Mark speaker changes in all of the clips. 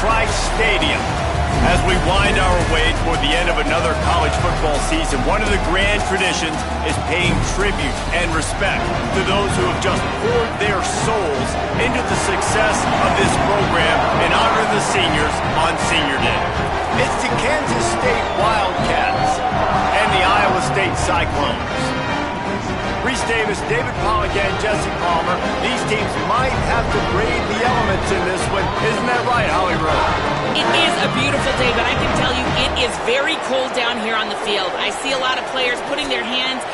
Speaker 1: Stadium. As we wind our way toward the end of another college football season, one of the grand traditions is paying tribute and respect to those who have just poured their souls into the success of this program in honor of the seniors on Senior Day. It's the Kansas State Wildcats and the Iowa State Cyclones. Reese Davis, David Pollack, and Jesse Palmer. These teams might have to brave the elements in this one. Isn't that right, Holly Rowe?
Speaker 2: It is a beautiful day, but I can tell you it is very cold down here on the field. I see a lot of players putting their hands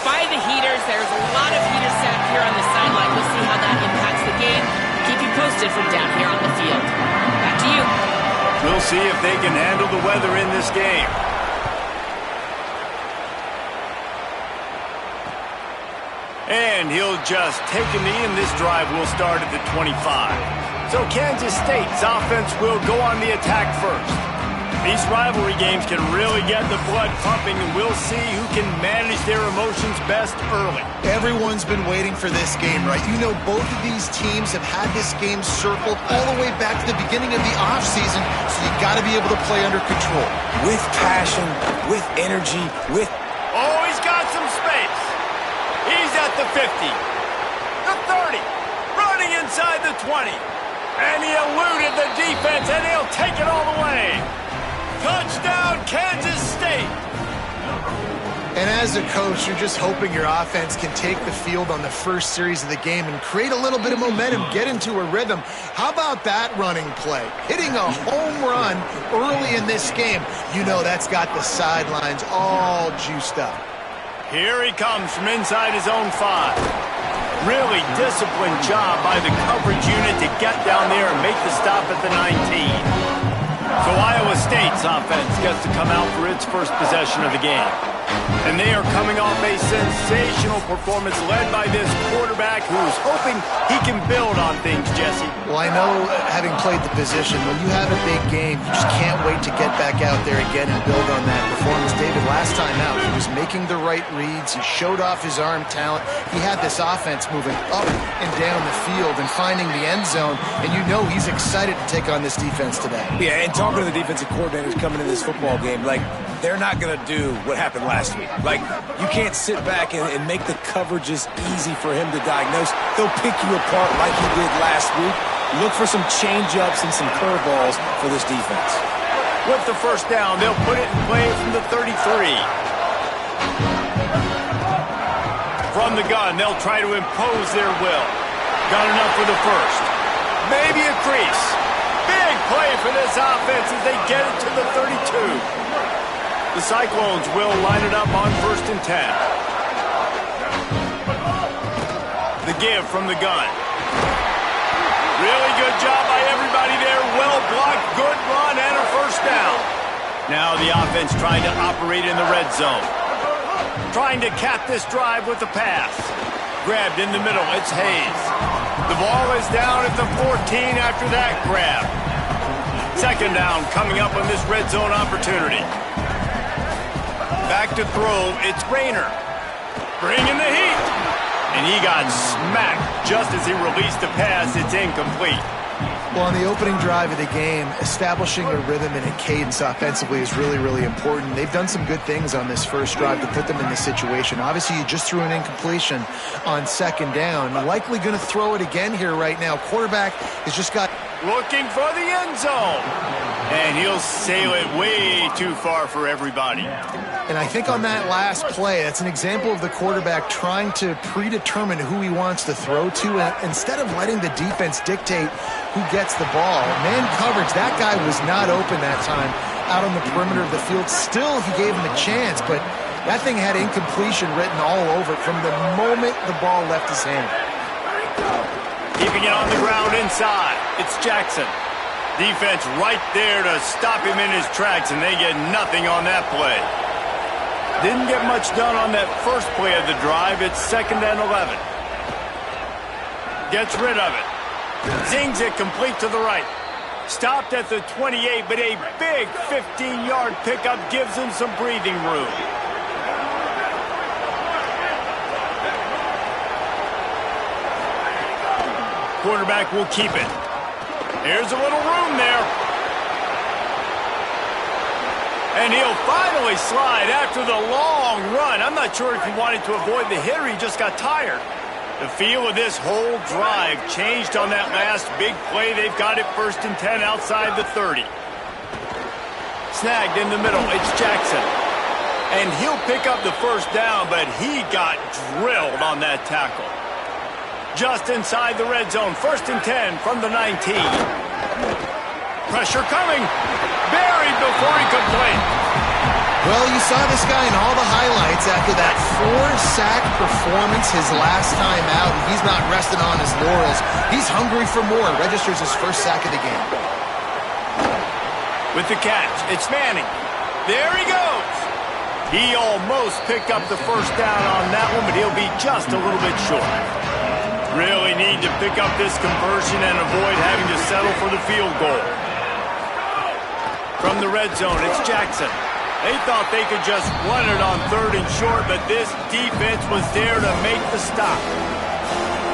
Speaker 2: by the heaters. There's a lot of heaters set up here on the sideline. We'll see how that impacts the game. Keep you posted from down here on the field. Back to you.
Speaker 1: We'll see if they can handle the weather in this game. And he'll just take a knee, and this drive will start at the 25. So Kansas State's offense will go on the attack first. These rivalry games can really get the blood pumping, and we'll see who can manage their emotions best early.
Speaker 3: Everyone's been waiting for this game, right? You know, both of these teams have had this game circled all the way back to the beginning of the offseason, so you got to be able to play under control.
Speaker 4: With passion, with energy, with...
Speaker 1: Oh, he's got some space. He's at the 50, the 30, running inside the 20. And he eluded the defense, and he'll take it all the way. Touchdown, Kansas State.
Speaker 3: And as a coach, you're just hoping your offense can take the field on the first series of the game and create a little bit of momentum, get into a rhythm. How about that running play? Hitting a home run early in this game. You know that's got the sidelines all juiced up.
Speaker 1: Here he comes from inside his own 5. Really disciplined job by the coverage unit to get down there and make the stop at the 19. So Iowa State's offense gets to come out for its first possession of the game. And they are coming off a sensational performance led by this quarterback who's hoping he can build on things, Jesse.
Speaker 3: Well, I know, having played the position, when you have a big game, you just can't wait to get back out there again and build on that performance. David, last time out, he was making the right reads. He showed off his arm talent. He had this offense moving up and down the field and finding the end zone. And you know he's excited to take on this defense today.
Speaker 4: Yeah, and talking to the defensive coordinators coming in this football game, like, they're not going to do what happened last week. Like, you can't sit back and make the coverages easy for him to diagnose. They'll pick you apart like he did last week. Look for some change-ups and some curveballs for this defense.
Speaker 1: With the first down, they'll put it in play from the 33. From the gun, they'll try to impose their will. Got enough for the first. Maybe a crease. Big play for this offense as they get it to the 32. The Cyclones will line it up on 1st and 10. The give from the gun. Really good job by everybody there. Well blocked, good run, and a first down. Now the offense trying to operate in the red zone. Trying to cap this drive with the pass. Grabbed in the middle, it's Hayes. The ball is down at the 14 after that grab. 2nd down coming up on this red zone opportunity. Back to throw, it's Rayner. Bringing the heat. And he got smacked just as he released the pass. It's incomplete.
Speaker 3: Well, on the opening drive of the game, establishing a rhythm and a cadence offensively is really, really important. They've done some good things on this first drive to put them in this situation. Obviously, you just threw an incompletion on 2nd down. Likely going to throw it again here right now. Quarterback has just got...
Speaker 1: Looking for the end zone. And he'll sail it way too far for everybody.
Speaker 3: And I think on that last play, that's an example of the quarterback trying to predetermine who he wants to throw to, and instead of letting the defense dictate who gets the ball. Man coverage, that guy was not open that time out on the perimeter of the field. Still, he gave him a chance, but that thing had incompletion written all over it from the moment the ball left his hand.
Speaker 1: Keeping it on the ground inside, it's Jackson. Defense right there to stop him in his tracks, and they get nothing on that play. Didn't get much done on that first play of the drive. It's 2nd and 11. Gets rid of it. Zings it complete to the right. Stopped at the 28, but a big 15-yard pickup gives him some breathing room. Quarterback will keep it. Here's a little room there. And he'll finally slide after the long run. I'm not sure if he wanted to avoid the hit or he just got tired. The feel of this whole drive changed on that last big play. They've got it 1st and 10 outside the 30. Snagged in the middle. It's Jackson. And he'll pick up the 1st down, but he got drilled on that tackle. Just inside the red zone. 1st and 10 from the 19. Pressure coming. Buried before he could blink.
Speaker 3: Well, you saw this guy in all the highlights after that 4-sack performance his last time out, and he's not resting on his laurels. He's hungry for more. Registers his 1st sack of the game.
Speaker 1: With the catch, it's Manning. There he goes. He almost picked up the 1st down on that one, but he'll be just a little bit short. Really need to pick up this conversion and avoid having to settle for the field goal. From the red zone, it's Jackson. They thought they could just run it on 3rd and short, but this defense was there to make the stop.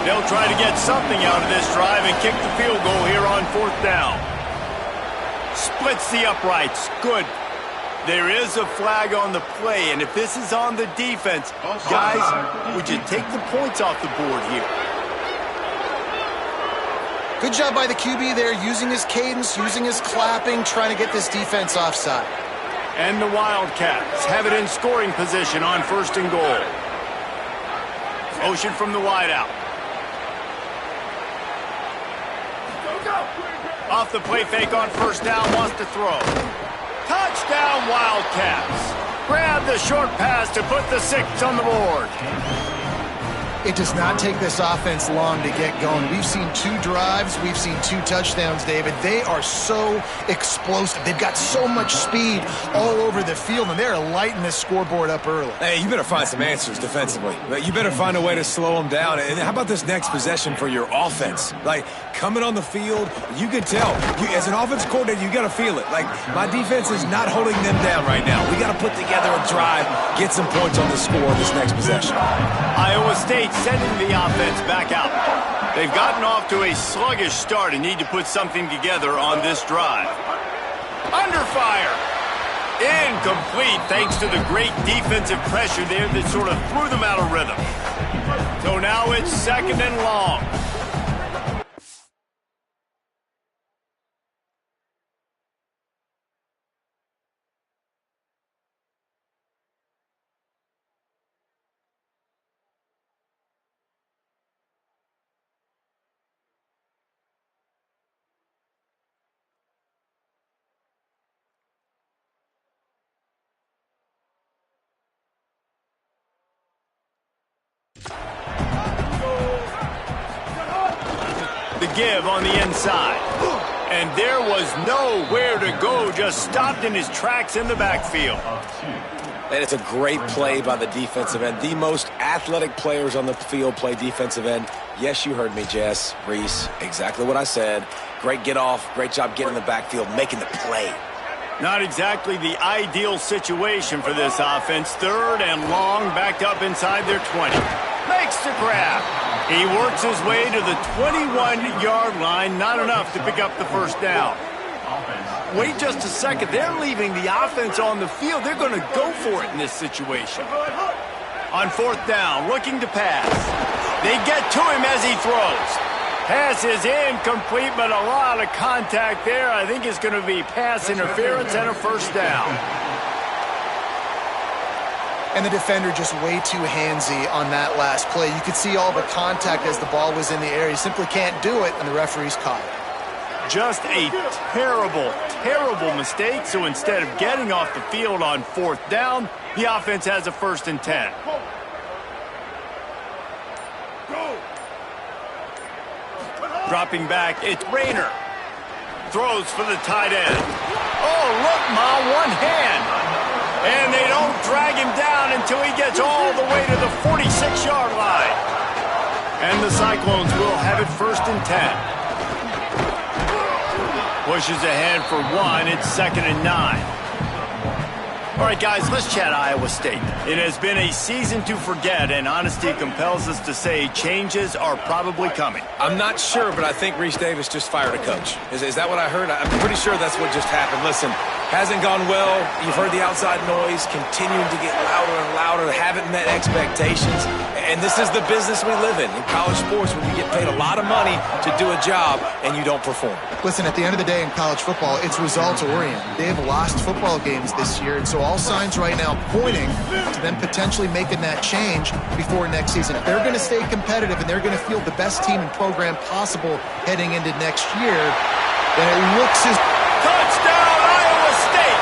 Speaker 1: They'll try to get something out of this drive and kick the field goal here on 4th down. Splits the uprights. Good. There is a flag on the play, and if this is on the defense, guys, would you take the points off the board here?
Speaker 3: Good job by the QB there, using his cadence, using his clapping, trying to get this defense offside.
Speaker 1: And the Wildcats have it in scoring position on 1st and goal. Motion from the wideout. Off the play fake on 1st down, wants to throw. Touchdown Wildcats. Grab the short pass to put the 6 on the board.
Speaker 3: It does not take this offense long to get going. We've seen 2 drives. We've seen 2 touchdowns, David. They are so explosive. They've got so much speed all over the field, and they're lighting this scoreboard up early.
Speaker 4: Hey, you better find some answers defensively. You better find a way to slow them down. And how about this next possession for your offense? Like, coming on the field, you can tell. As an offense coordinator, you got to feel it. Like, my defense is not holding them down right now. We got to put together a drive, get some points on the score this next possession.
Speaker 1: Iowa State sending the offense back out. They've gotten off to a sluggish start and need to put something together on this drive. Under fire. Incomplete thanks to the great defensive pressure there that sort of threw them out of rhythm. So now it's 2nd and long. The give on the inside. And there was nowhere to go, just stopped in his tracks in the backfield.
Speaker 4: And it's a great play by the defensive end. The most athletic players on the field play defensive end. Yes, you heard me, Jess, Reese. Exactly what I said. Great get off. Great job getting in the backfield, making the play.
Speaker 1: Not exactly the ideal situation for this offense. 3rd and long, backed up inside their 20. Makes the grab. He works his way to the 21-yard line. Not enough to pick up the 1st down. Wait just a second. They're leaving the offense on the field. They're going to go for it in this situation. On 4th down, looking to pass. They get to him as he throws. Pass is incomplete, but a lot of contact there. I think it's going to be pass interference and a 1st down.
Speaker 3: And the defender just way too handsy on that last play. You could see all the contact as the ball was in the air. He simply can't do it, and the referee's caught it.
Speaker 1: Just a terrible, terrible mistake. So instead of getting off the field on 4th down, the offense has a 1st and 10. Dropping back, it's Rayner. Throws for the tight end. Oh, look, Ma, one hand. And they don't drag him down until he gets all the way to the 46-yard line. And the Cyclones will have it 1st and 10. Pushes ahead for 1. It's 2nd and 9. All right, guys, let's chat Iowa State. It has been a season to forget, and honesty compels us to say changes are probably coming.
Speaker 4: I'm not sure, but I think Reese Davis just fired a coach. Is that what I heard? I'm pretty sure that's what just happened. Listen, Hasn't gone well. You've heard the outside noise continuing to get louder and louder. Haven't met expectations. And this is the business we live in college sports, when you get paid a lot of money to do a job and you don't perform.
Speaker 3: Listen, at the end of the day in college football, it's results-oriented. They have lost football games this year, and so all signs right now pointing to them potentially making that change before next season. If they're going to stay competitive and they're going to field the best team and program possible heading into next year, then it looks as...
Speaker 1: Touchdown, Iowa State!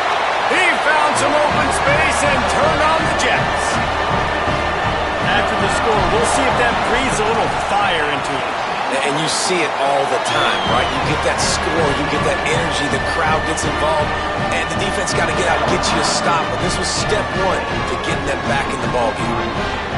Speaker 1: He found some open space and turned on the Jets. After the score, we'll see if that breathes a little fire into it.
Speaker 4: And you see it all the time, right? You get that score, you get that energy, the crowd gets involved, and the defense got to get out and get you a stop. But this was step one to getting them back in the ballgame.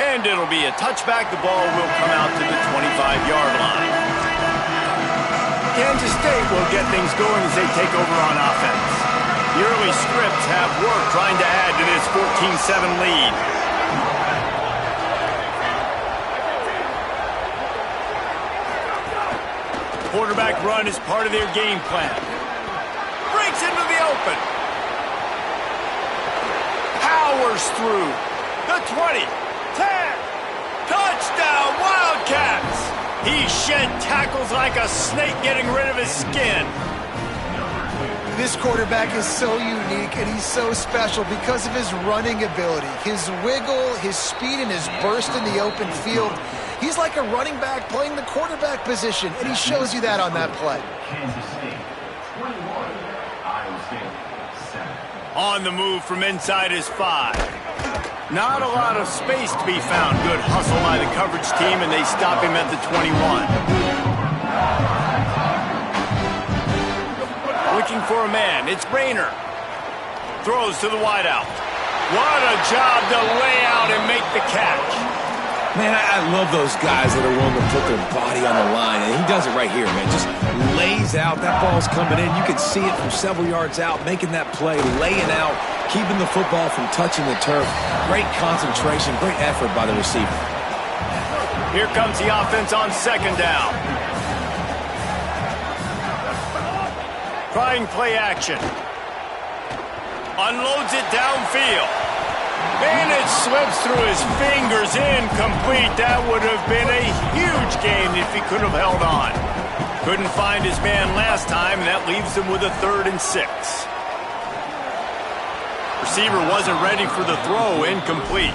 Speaker 1: And it'll be a touchback. The ball will come out to the 25-yard line. Kansas State will get things going as they take over on offense. The early scripts have worked trying to add to this 14-7 lead. Quarterback run is part of their game plan. Breaks into the open. Powers through the 20. 10. Touchdown, Wildcats! He shed tackles like a snake getting rid of his skin.
Speaker 3: This quarterback is so unique and he's so special because of his running ability, his wiggle, his speed, and his burst in the open field. He's like a running back playing the quarterback position, and he shows you that on that play.
Speaker 1: On the move from inside his 5. Not a lot of space to be found. Good hustle by the coverage team, and they stop him at the 21. Looking for a man. It's Rayner. Throws to the wideout. What a job to lay out and make the catch.
Speaker 4: Man, I love those guys that are willing to put their body on the line, and he does it right here, man. Just lays out. That ball's coming in. You can see it from several yards out, making that play, laying out, keeping the football from touching the turf. Great concentration, great effort by the receiver.
Speaker 1: Here comes the offense on second down. Trying play action. Unloads it downfield. And it slips through his fingers, incomplete. That would have been a huge gain if he could have held on. Couldn't find his man last time, and that leaves him with a 3rd and 6. Receiver wasn't ready for the throw, incomplete.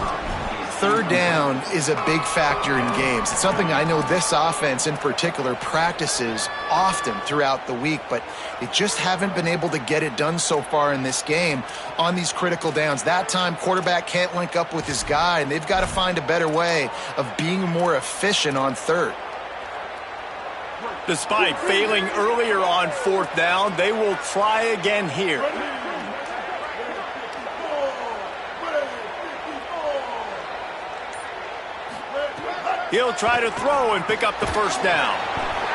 Speaker 3: Third down is a big factor in games. It's something I know this offense in particular practices often throughout the week, but they just haven't been able to get it done so far in this game on these critical downs. That time, quarterback can't link up with his guy, and they've got to find a better way of being more efficient on third.
Speaker 1: Despite failing earlier on 4th down, they will try again here. He'll try to throw and pick up the 1st down.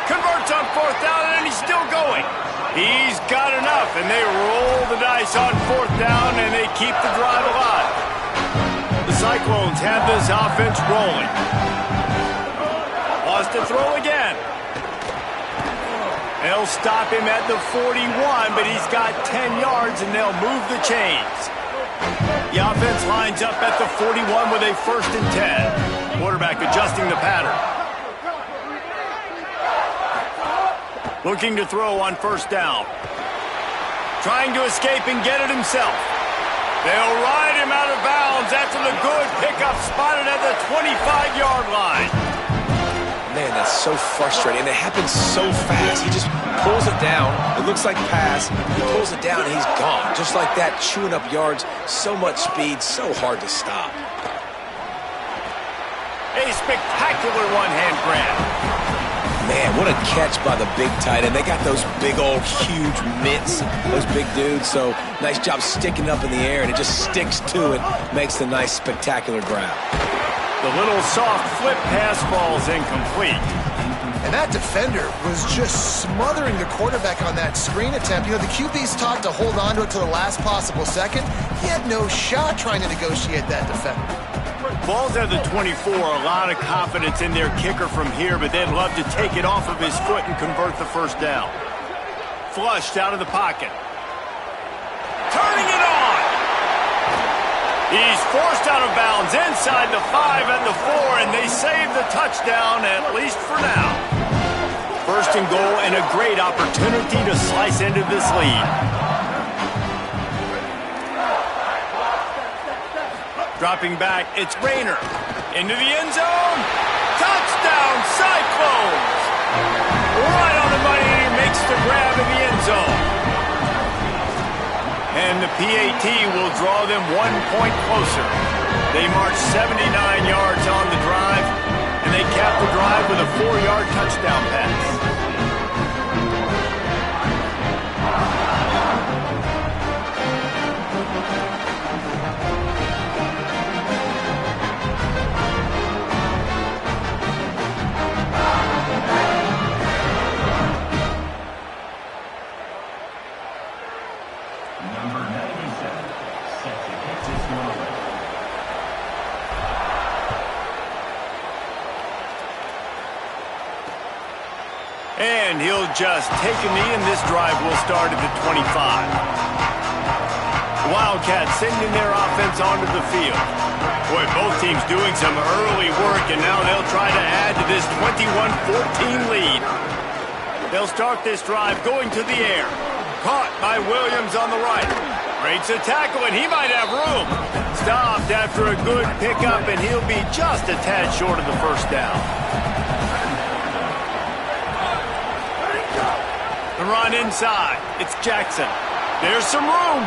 Speaker 1: Converts on 4th down, and he's still going. He's got enough, and they roll the dice on 4th down, and they keep the drive alive. The Cyclones have this offense rolling. Wants to throw again. They'll stop him at the 41, but he's got 10 yards, and they'll move the chains. The offense lines up at the 41 with a 1st and 10. Quarterback adjusting the pattern. Looking to throw on 1st down. Trying to escape and get it himself. They'll ride him out of bounds after the good pickup spotted at the 25-yard line.
Speaker 4: Man, that's so frustrating. It happens so fast. He just pulls it down. It looks like pass. He pulls it down, and he's gone. Just like that, chewing up yards. So much speed, so hard to stop.
Speaker 1: A spectacular one-hand grab.
Speaker 4: Man, what a catch by the big tight end. They got those big old huge mitts, those big dudes. So nice job sticking up in the air, and it just sticks to it. Makes the nice spectacular grab.
Speaker 1: The little soft flip pass falls incomplete.
Speaker 3: And that defender was just smothering the quarterback on that screen attempt. You know, the QB's taught to hold on to it to the last possible second. He had no shot trying to negotiate that defender.
Speaker 1: Ball's at the 24. A lot of confidence in their kicker from here, but they'd love to take it off of his foot and convert the first down. Flushed out of the pocket. Turning it on. He's forced out of bounds inside the 5 and the 4, and they save the touchdown, at least for now. First and goal, and a great opportunity to slice into this lead. Dropping back, it's Rayner. Into the end zone. Touchdown, Cyclones! Right on the money, and he makes the grab in the end zone. And the PAT will draw them 1 point closer. They march 79 yards on the drive, and they cap the drive with a 4-yard touchdown pass. And he'll just take a knee, and this drive will start at the 25. The Wildcats sending their offense onto the field. Boy, both teams doing some early work, and now they'll try to add to this 21-14 lead. They'll start this drive going to the air. Caught by Williams on the right. Breaks a tackle, and he might have room. Stopped after a good pickup, and he'll be just a tad short of the first down. The run inside. It's Jackson. There's some room.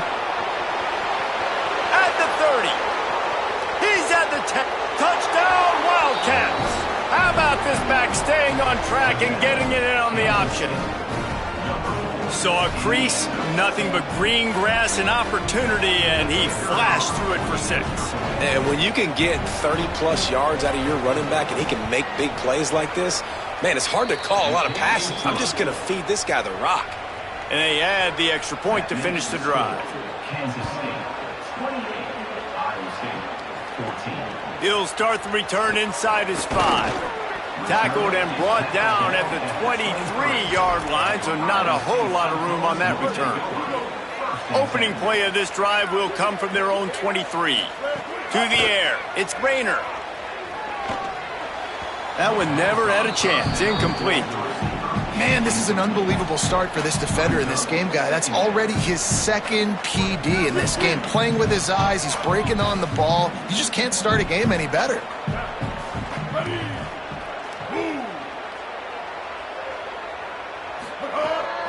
Speaker 1: At the 30. He's at the 10. Touchdown, Wildcats. How about this back staying on track and getting it in on the option? Saw a crease, nothing but green grass and opportunity, and he flashed through it for 6.
Speaker 4: And when you can get 30-plus yards out of your running back and he can make big plays like this, man, it's hard to call a lot of passes. I'm just going to feed this guy the rock.
Speaker 1: And they add the extra point to finish the drive. He'll start the return inside his 5. Tackled and brought down at the 23-yard line, so not a whole lot of room on that return. Opening play of this drive will come from their own 23. To the air, it's Rayner. That one never had a chance. Incomplete.
Speaker 3: Man, this is an unbelievable start for this defender in this game, guy. That's already his 2nd PD in this game. Playing with his eyes, he's breaking on the ball. You just can't start a game any better.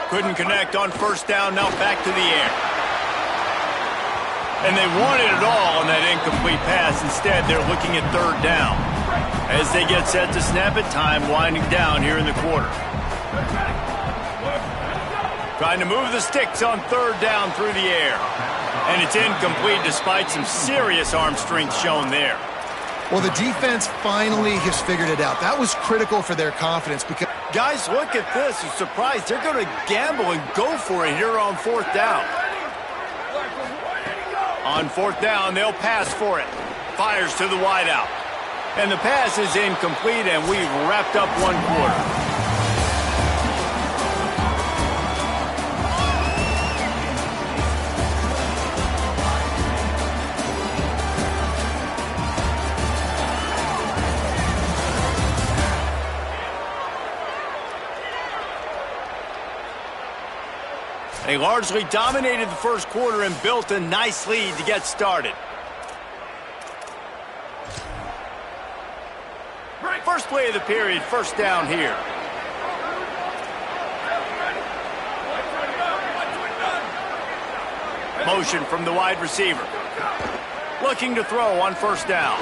Speaker 1: Couldn't connect on first down, now back to the air. And they wanted it all on that incomplete pass. Instead, they're looking at 3rd down. As they get set to snap it, time winding down here in the quarter. Trying to move the sticks on 3rd down through the air. And it's incomplete despite some serious arm strength shown there.
Speaker 3: Well, the defense finally has figured it out. That was critical for their confidence because...
Speaker 1: Guys, look at this. I'm surprised they're going to gamble and go for it here on 4th down. On 4th down, they'll pass for it. Fires to the wideout. And the pass is incomplete, and we've wrapped up 1 quarter. They largely dominated the first quarter and built a nice lead to get started. First play of the period, first down here. Motion from the wide receiver. Looking to throw on first down.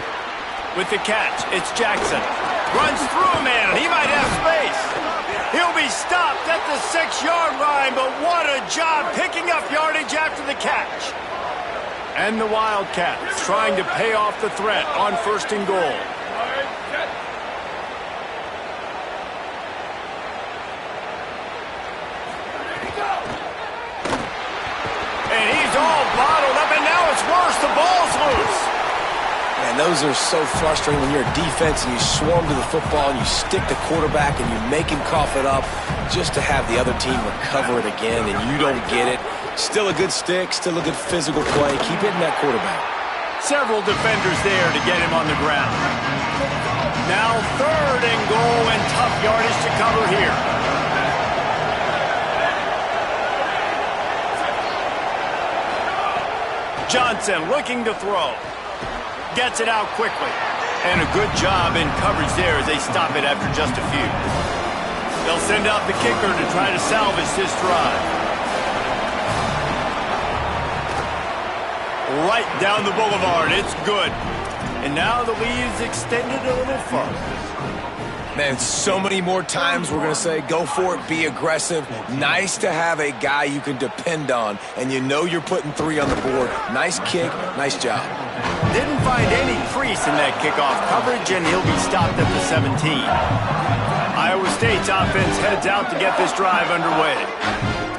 Speaker 1: With the catch, it's Jackson. Runs through a man, and he might have space. He'll be stopped at the 6-yard line, but what a job picking up yardage after the catch. And the Wildcats trying to pay off the threat on 1st and goal. And he's all bottled up, and now it's worse. The ball's loose.
Speaker 4: Man, those are so frustrating when you're a defense and you swarm to the football and you stick the quarterback and you make him cough it up just to have the other team recover it again and you don't get it. Still a good stick, still a good physical play. Keep hitting that quarterback.
Speaker 1: Several defenders there to get him on the ground. Now 3rd and goal and tough yardage to cover here. Johnson looking to throw. Gets it out quickly. And a good job in coverage there as they stop it after just a few. They'll send out the kicker to try to salvage this drive. Right down the boulevard. It's good. And now the lead is extended a little further.
Speaker 4: Man, so many more times we're going to say, go for it, be aggressive. Nice to have a guy you can depend on, and you know you're putting 3 on the board. Nice kick, nice job.
Speaker 1: Didn't find any crease in that kickoff coverage, and he'll be stopped at the 17. Iowa State's offense heads out to get this drive underway.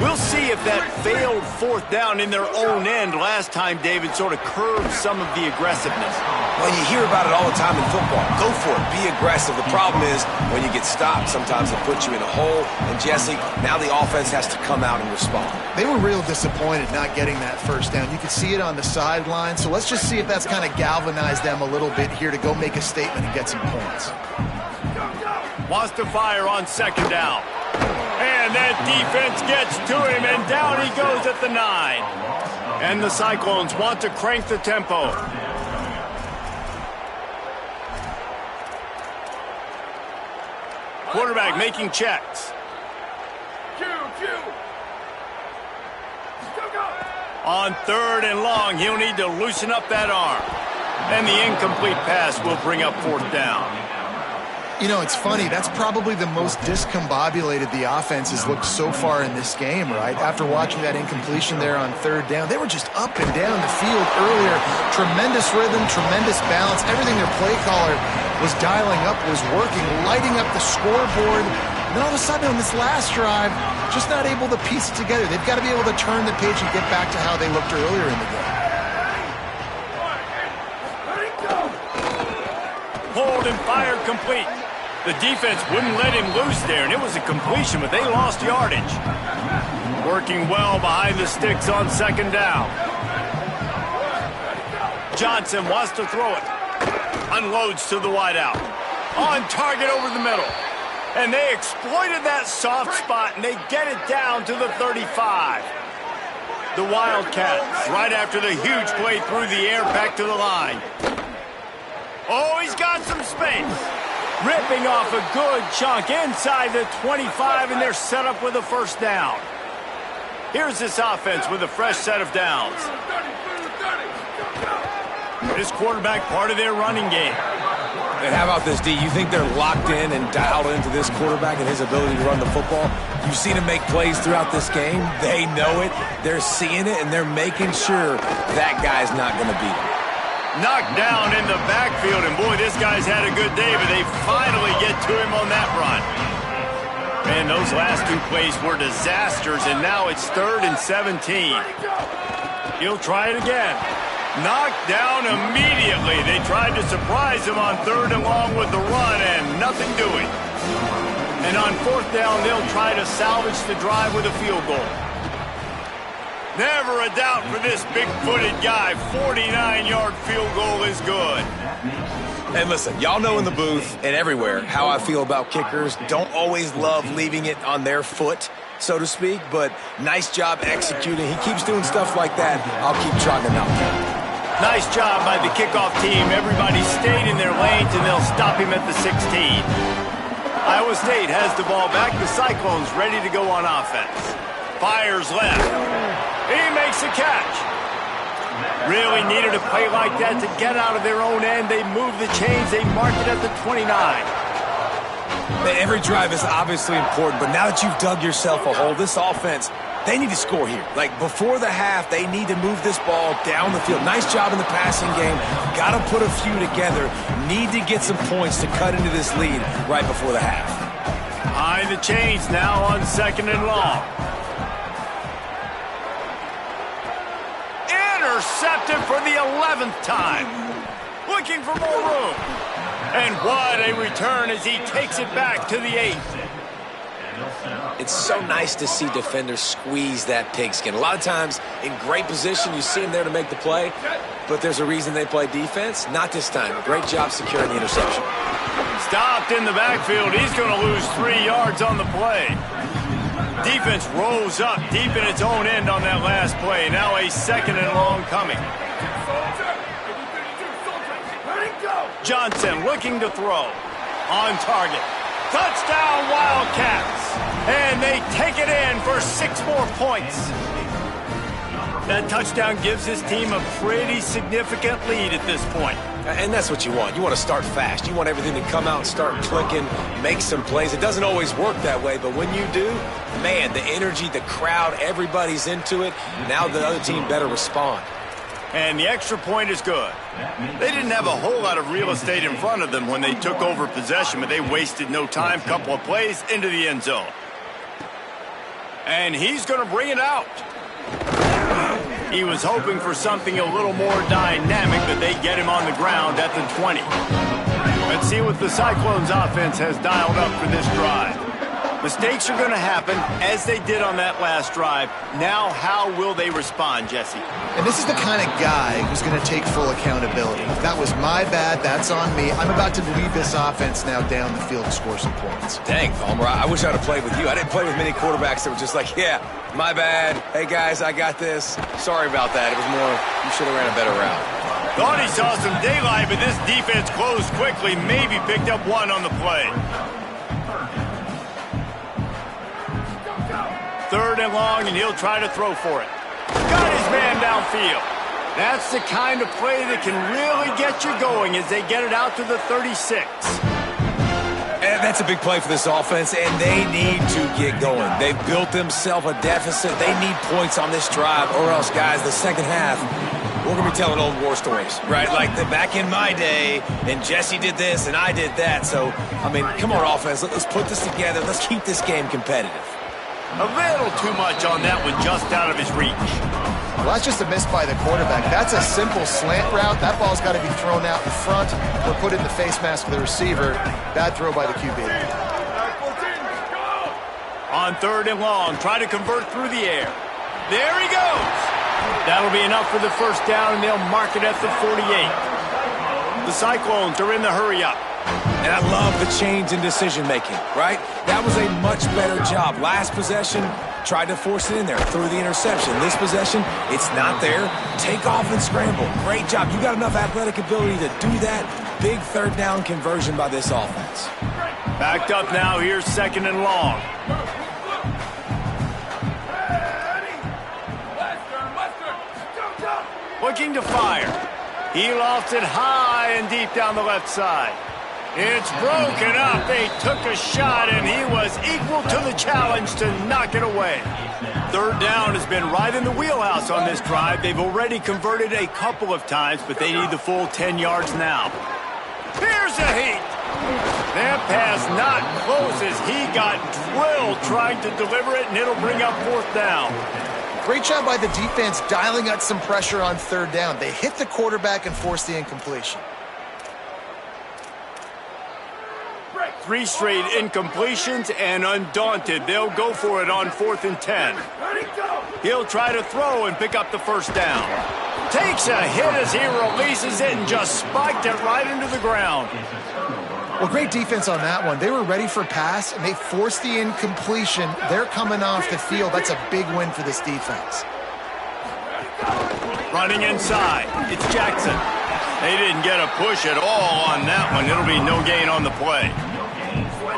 Speaker 1: We'll see if that failed 4th down in their own end last time, David, sort of curbed some of the aggressiveness.
Speaker 4: Well, you hear about it all the time in football. Go for it. Be aggressive. The problem is when you get stopped, sometimes it puts you in a hole. And, Jesse, now the offense has to come out and respond.
Speaker 3: They were real disappointed not getting that 1st down. You could see it on the sideline. So let's just see if that's kind of galvanized them a little bit here to go make a statement and get some points.
Speaker 1: Wants to fire on 2nd down. And that defense gets to him, and down he goes at the 9. And the Cyclones want to crank the tempo. Quarterback making checks. On 3rd and long, he'll need to loosen up that arm. And the incomplete pass will bring up 4th down.
Speaker 3: You know, it's funny. That's probably the most discombobulated the offense has looked so far in this game, right? After watching that incompletion there on 3rd down, they were just up and down the field earlier. Tremendous rhythm, tremendous balance. Everything their play caller was dialing up was working, lighting up the scoreboard. And then all of a sudden on this last drive, just not able to piece it together. They've got to be able to turn the page and get back to how they looked earlier in the game.
Speaker 1: Hold and fire complete. The defense wouldn't let him loose there, and it was a completion, but they lost yardage. Working well behind the sticks on 2nd down. Johnson wants to throw it. Unloads to the wideout. On target over the middle. And they exploited that soft spot, and they get it down to the 35. The Wildcats, right after the huge play through the air, back to the line. Oh, he's got some space. Ripping off a good chunk inside the 25, and they're set up with a 1st down. Here's this offense with a fresh set of downs. This quarterback part of their running game.
Speaker 4: And how about this, D? You think they're locked in and dialed into this quarterback and his ability to run the football? You've seen him make plays throughout this game. They know it. They're seeing it, and they're making sure that guy's not going to beat him.
Speaker 1: Knocked down in the backfield, and boy, this guy's had a good day, but they finally get to him on that run. Man, those last 2 plays were disasters, and now it's 3rd and 17. He'll try it again. Knocked down immediately. They tried to surprise him on 3rd and long with the run, and nothing doing. And on 4th down, they'll try to salvage the drive with a field goal. Never a doubt for this big-footed guy. 49-yard field goal is good.
Speaker 4: And listen, y'all know in the booth and everywhere how I feel about kickers. Don't always love leaving it on their foot, so to speak, but nice job executing. He keeps doing stuff like that. I'll keep trucking out.
Speaker 1: Nice job by the kickoff team. Everybody stayed in their lanes, and they'll stop him at the 16. Iowa State has the ball back. The Cyclones ready to go on offense. Fires left. He makes a catch. Really needed a play like that to get out of their own end. They move the chains. They mark it at the 29.
Speaker 4: Every drive is obviously important, but now that you've dug yourself a hole, this offense, they need to score here. Like, before the half, they need to move this ball down the field. Nice job in the passing game. Got to put a few together. Need to get some points to cut into this lead right before the half.
Speaker 1: Behind the chains now on 2nd and long. Intercepted for the 11th time. Looking for more room. And what a return as he takes it back to the 8th.
Speaker 4: It's so nice to see defenders squeeze that pigskin. A lot of times in great position, you see them there to make the play, but there's a reason they play defense. Not this time. Great job securing the interception.
Speaker 1: Stopped in the backfield. He's going to lose 3 yards on the play. Defense rose up deep in its own end on that last play. Now a 2nd and long coming. Johnson looking to throw. On target. Touchdown, Wildcats. And they take it in for 6 more points. That touchdown gives his team a pretty significant lead at this point.
Speaker 4: And that's what you want. You want to start fast. You want everything to come out and start clicking, make some plays. It doesn't always work that way, but when you do, man, the energy, the crowd, everybody's into it. Now the other team better respond.
Speaker 1: And the extra point is good. They didn't have a whole lot of real estate in front of them when they took over possession, but they wasted no time. Couple of plays into the end zone. And he's going to bring it out. He was hoping for something a little more dynamic, but they get him on the ground at the 20. Let's see what the Cyclones offense has dialed up for this drive. Mistakes are going to happen, as they did on that last drive. Now, how will they respond, Jesse?
Speaker 3: And this is the kind of guy who's going to take full accountability. That was my bad. That's on me. I'm about to lead this offense now down the field to score some points.
Speaker 4: Dang, Palmer, I wish I would have played with you. I didn't play with many quarterbacks that were just like, yeah, my bad. Hey, guys, I got this. Sorry about that. It was more, you should have ran a better route.
Speaker 1: Thought he saw some daylight, but this defense closed quickly. Maybe picked up 1 on the play. 3rd and long, and he'll try to throw for it. Got his man downfield. That's the kind of play that can really get you going as they get it out to the 36.
Speaker 4: And that's a big play for this offense, and they need to get going. They've built themselves a deficit. They need points on this drive, or else, guys, the second half, we're going to be telling old war stories, right? Like back in my day, and Jesse did this, and I did that. So, I mean, come on, offense. Let's put this together. Let's keep this game competitive.
Speaker 1: A little too much on that one, just out of his reach.
Speaker 3: Well, that's just a miss by the quarterback. That's a simple slant route. That ball's got to be thrown out in front or put in the face mask of the receiver. Bad throw by the QB.
Speaker 1: On 3rd and long, try to convert through the air. There he goes. That'll be enough for the first down, and they'll mark it at the 48. The Cyclones are in the hurry-up.
Speaker 4: And I love the change in decision-making, right? That was a much better job. Last possession, tried to force it in there, threw the interception. This possession, it's not there. Take off and scramble. Great job. You got enough athletic ability to do that. Big 3rd down conversion by this offense.
Speaker 1: Backed up now. Here's 2nd and long. Looking to fire. He lofts it high and deep down the left side. It's broken up. They took a shot, and he was equal to the challenge to knock it away. 3rd down has been right in the wheelhouse on this drive. They've already converted a couple of times, but they need the full 10 yards now. Here's a heat. That pass not close as he got drilled trying to deliver it, and it'll bring up 4th down.
Speaker 3: Great job by the defense dialing out some pressure on 3rd down. They hit the quarterback and forced the incompletion.
Speaker 1: 3 straight incompletions, and undaunted, they'll go for it on 4th and 10. He'll try to throw and pick up the first down. Takes a hit as he releases it and just spiked it right into the ground.
Speaker 3: Well, great defense on that one. They were ready for pass, and they forced the incompletion. They're coming off the field. That's a big win for this defense.
Speaker 1: Running inside, it's Jackson. They didn't get a push at all on that one. It'll be no gain on the play.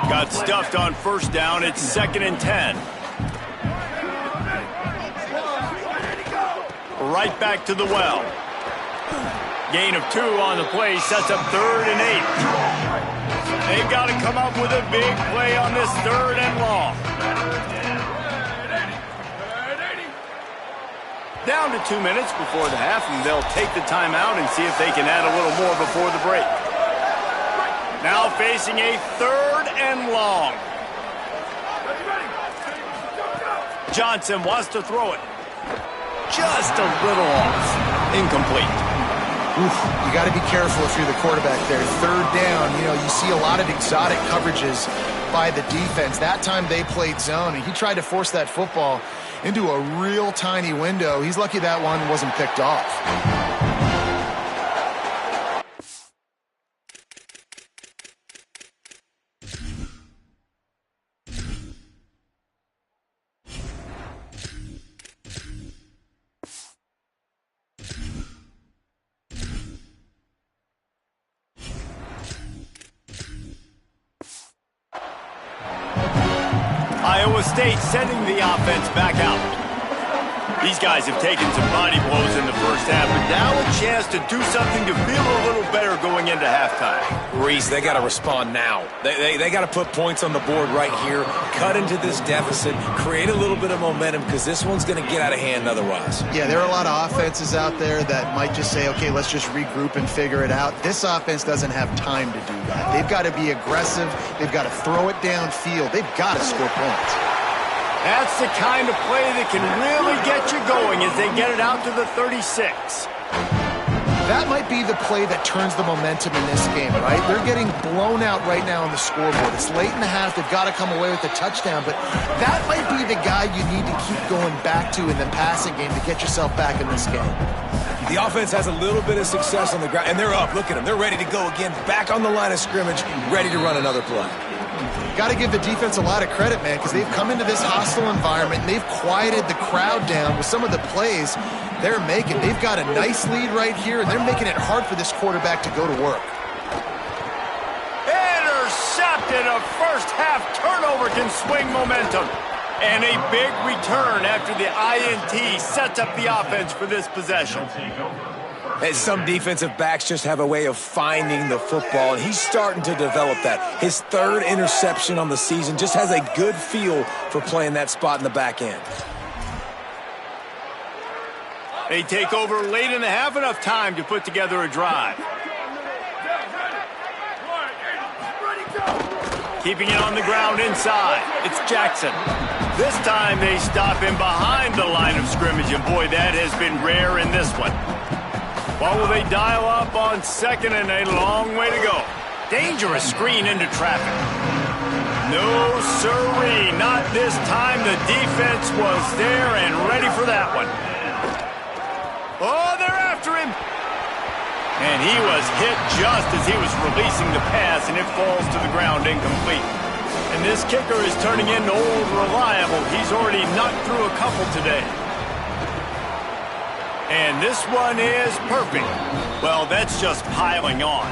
Speaker 1: Got stuffed on 1st down. It's 2nd and 10. Right back to the well. Gain of 2 on the play sets up 3rd and 8. They've got to come up with a big play on this 3rd and long. Down to 2 minutes before the half, and they'll take the timeout and see if they can add a little more before the break. Now facing a 3rd and long. Johnson wants to throw it. Just a little off. Incomplete.
Speaker 3: Oof, you got to be careful if you're the quarterback there. 3rd down, you see a lot of exotic coverages by the defense. That time they played zone, and he tried to force that football into a real tiny window. He's lucky that one wasn't picked off.
Speaker 1: Iowa State sending the offense back out. These guys have taken some body blows in the first half, but now a chance to do something to feel a little better going into halftime.
Speaker 4: Reese, they got to respond now. They got to put points on the board right here, cut into this deficit, create a little bit of momentum, because this one's going to get out of hand otherwise.
Speaker 3: Yeah, there are a lot of offenses out there that might just say, okay, let's just regroup and figure it out. This offense doesn't have time to do that. They've got to be aggressive. They've got to throw it downfield. They've got to score points.
Speaker 1: That's the kind of play that can really get you going as they get it out to the 36.
Speaker 3: That might be the play that turns the momentum in this game, right? They're getting blown out right now on the scoreboard. It's late in the half. They've got to come away with a touchdown, but that might be the guy you need to keep going back to in the passing game to get yourself back in this game.
Speaker 4: The offense has a little bit of success on the ground, and they're up. Look at them. They're ready to go again, back on the line of scrimmage, ready to run another play.
Speaker 3: Got to give the defense a lot of credit, man, because they've come into this hostile environment and they've quieted the crowd down with some of the plays they're making. They've got a nice lead right here, and they're making it hard for this quarterback to go to work.
Speaker 1: Intercepted. A first-half turnover can swing momentum. And a big return after the INT sets up the offense for this possession.
Speaker 4: And some defensive backs just have a way of finding the football, and he's starting to develop that. His 3rd interception on the season, just has a good feel for playing that spot in the back end.
Speaker 1: They take over late in the half, enough time to put together a drive. Keeping it on the ground inside. It's Jackson. This time they stop him behind the line of scrimmage, and boy, that has been rare in this one. What will they dial up on 2nd and a long way to go? Dangerous screen into traffic. No siree, not this time. The defense was there and ready for that one. Oh, they're after him. And he was hit just as he was releasing the pass, and it falls to the ground incomplete. And this kicker is turning into old reliable. He's already knocked through a couple today. And this one is perfect. Well, that's just piling on.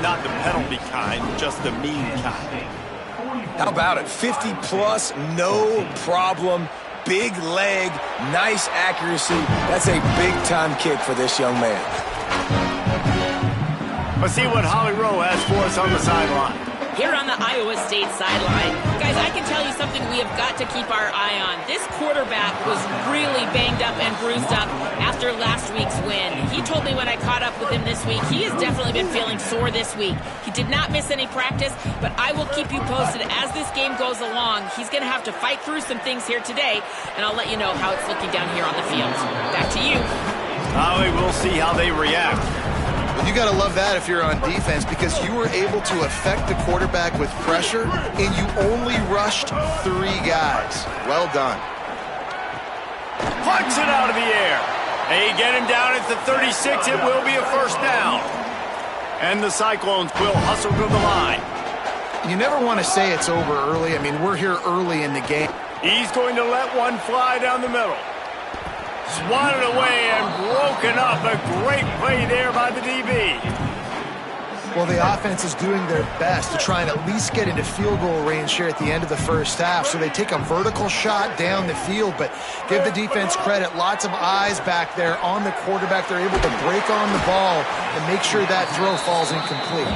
Speaker 1: Not the penalty kind, just the mean kind.
Speaker 4: How about it? 50-plus, no problem. Big leg, nice accuracy. That's a big-time kick for this young man.
Speaker 1: Let's see what Holly Rowe has for us on the sideline.
Speaker 2: Here on the Iowa State sideline, guys, I can tell you something we have got to keep our eye on. This quarterback was really banged up and bruised up after last week's win. He told me when I caught up with him this week, he has definitely been feeling sore this week. He did not miss any practice, but I will keep you posted as this game goes along. He's going to have to fight through some things here today, and I'll let you know how it's looking down here on the field. Back to you.
Speaker 1: Holly, we'll see how they react.
Speaker 3: Well, you got to love that if you're on defense, because you were able to affect the quarterback with pressure, and you only rushed 3 guys. Well done.
Speaker 1: Punts it out of the air. They get him down at the 36. It will be a first down. And the Cyclones will hustle to the line.
Speaker 3: You never want to say it's over early. I mean, we're here early in the game.
Speaker 1: He's going to let one fly down the middle. Swatted away and broken up. A great play there by the DB.
Speaker 3: Well, the offense is doing their best to try and at least get into field goal range here at the end of the first half. So they take a vertical shot down the field, but give the defense credit. Lots of eyes back there on the quarterback. They're able to break on the ball and make sure that throw falls incomplete.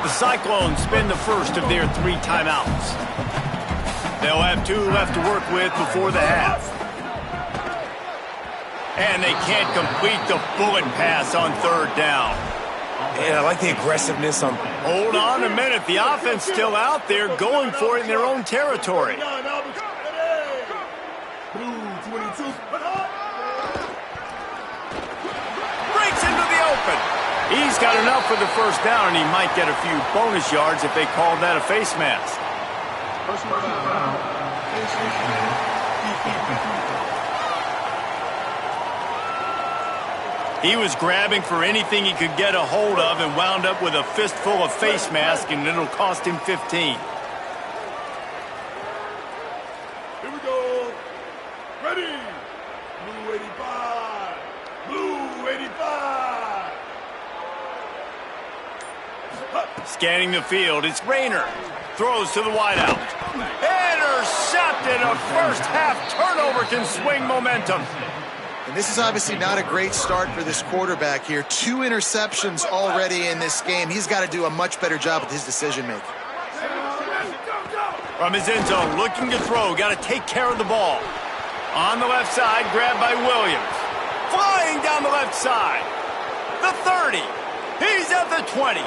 Speaker 1: The Cyclones spend the first of their 3 timeouts. They'll have 2 left to work with before the half. And they can't complete the bullet pass on 3rd down.
Speaker 4: Yeah, I like the aggressiveness on...
Speaker 1: Hold on a minute. The offense still out there going for it in their own territory. Breaks into the open. He's got enough for the first down, and he might get a few bonus yards if they called that a face mask. He was grabbing for anything he could get a hold of and wound up with a fistful of face mask, and it'll cost him 15.
Speaker 5: Here we go. Ready. Blue 85. Blue 85.
Speaker 1: Scanning the field, it's Rayner. Throws to the wideout. Intercepted. A first half turnover can swing momentum.
Speaker 3: And this is obviously not a great start for this quarterback here. 2 interceptions already in this game. He's got to do a much better job with his decision-making.
Speaker 1: From his end zone, looking to throw. Got to take care of the ball. On the left side, grabbed by Williams. Flying down the left side. The 30. He's at the 20.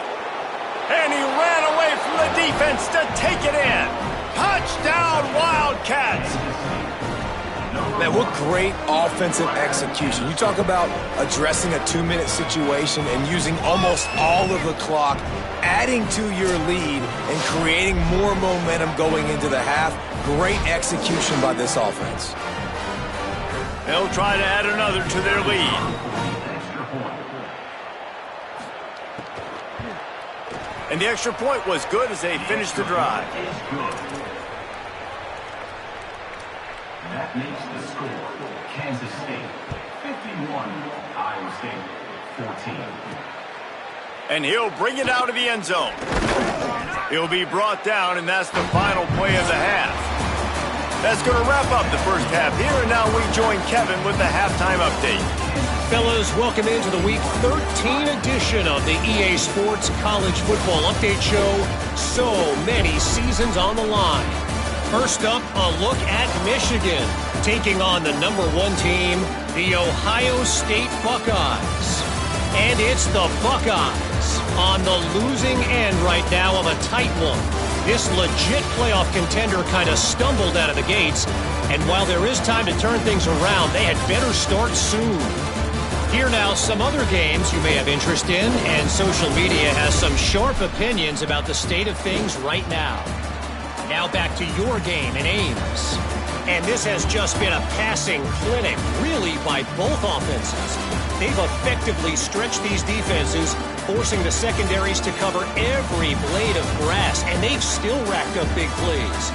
Speaker 1: And he ran away from the defense to take it in. Touchdown, Wildcats.
Speaker 4: Man, what great offensive execution. You talk about addressing a 2-minute situation and using almost all of the clock, adding to your lead and creating more momentum going into the half. Great execution by this offense.
Speaker 1: They'll try to add another to their lead. And the extra point was good as they finished the drive.
Speaker 6: That makes the score Kansas State 51, Iowa State 14.
Speaker 1: And he'll bring it out of the end zone. He'll be brought down, and that's the final play of the half. That's going to wrap up the first half here, and now we join Kevin with the halftime update.
Speaker 7: Fellas, welcome into the Week 13 edition of the EA Sports College Football Update Show. So many seasons on the line. First up, a look at Michigan, taking on the #1 team, the Ohio State Buckeyes. And it's the Buckeyes on the losing end right now of a tight one. This legit playoff contender kind of stumbled out of the gates, and while there is time to turn things around, they had better start soon. Here now, some other games you may have interest in, and social media has some sharp opinions about the state of things right now. Now back to your game in Ames. And this has just been a passing clinic, really, by both offenses. They've effectively stretched these defenses, forcing the secondaries to cover every blade of grass, and they've still racked up big plays.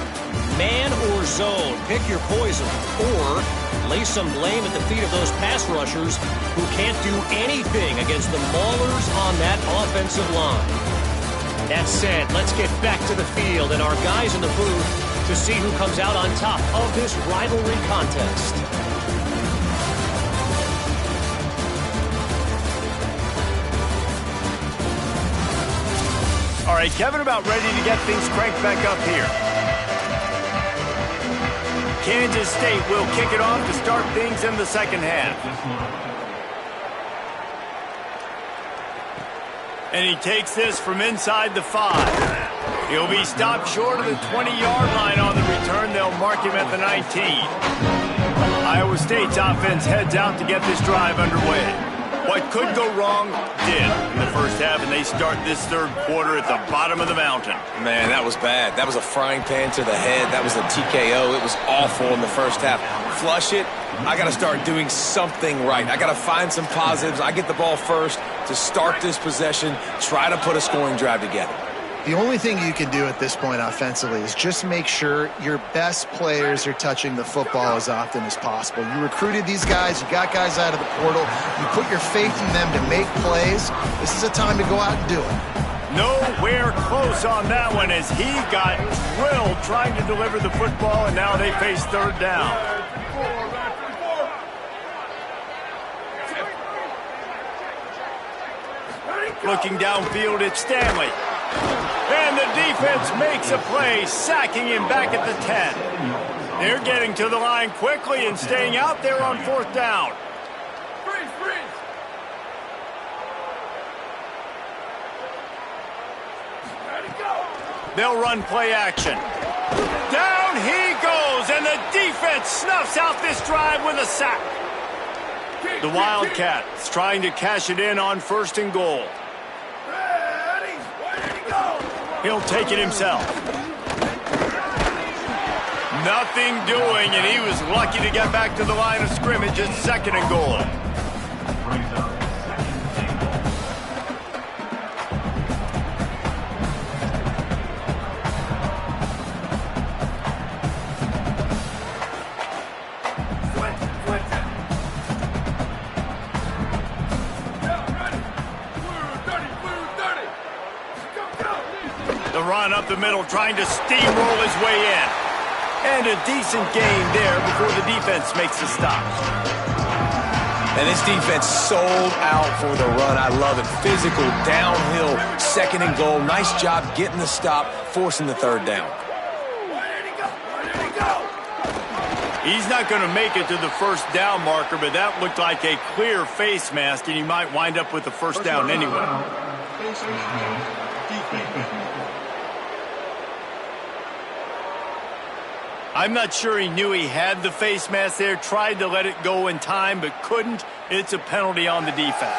Speaker 7: Man or zone, pick your poison, or lay some blame at the feet of those pass rushers who can't do anything against the maulers on that offensive line. That said, let's get back to the field and our guys in the booth to see who comes out on top of this rivalry contest.
Speaker 1: All right, Kevin, about ready to get things cranked back up here. Kansas State will kick it off to start things in the second half. And he takes this from inside the 5. He'll be stopped short of the 20-yard line on the return. They'll mark him at the 19. Iowa State's offense heads out to get this drive underway. What could go wrong did in the first half, and they start this third quarter at the bottom of the mountain.
Speaker 4: Man, that was bad. That was a frying pan to the head. That was a TKO. It was awful in the first half. Flush it. I got to start doing something right. I got to find some positives. I get the ball first to start this possession, try to put a scoring drive together.
Speaker 3: The only thing you can do at this point offensively is just make sure your best players are touching the football as often as possible. You recruited these guys. You got guys out of the portal. You put your faith in them to make plays. This is a time to go out and do it.
Speaker 1: Nowhere close on that one as he got drilled trying to deliver the football, and now they face third down. Looking downfield, it's Stanley. And the defense makes a play, sacking him back at the 10. They're getting to the line quickly and staying out there on fourth down. They'll run play action. Down he goes, and the defense snuffs out this drive with a sack. The Wildcats trying to cash it in on first and goal. He'll take it himself. Nothing doing, and he was lucky to get back to the line of scrimmage at second and goal. The run up the middle, trying to steamroll his way in. And a decent gain there before the defense makes the stop.
Speaker 4: And this defense sold out for the run. I love it. Physical, downhill, second and goal. Nice job getting the stop, forcing the third down.
Speaker 1: He's not going to make it to the first down marker, but that looked like a clear face mask, and he might wind up with the first down anyway. I'm not sure he knew he had the face mask there, tried to let it go in time, but couldn't. It's a penalty on the defense.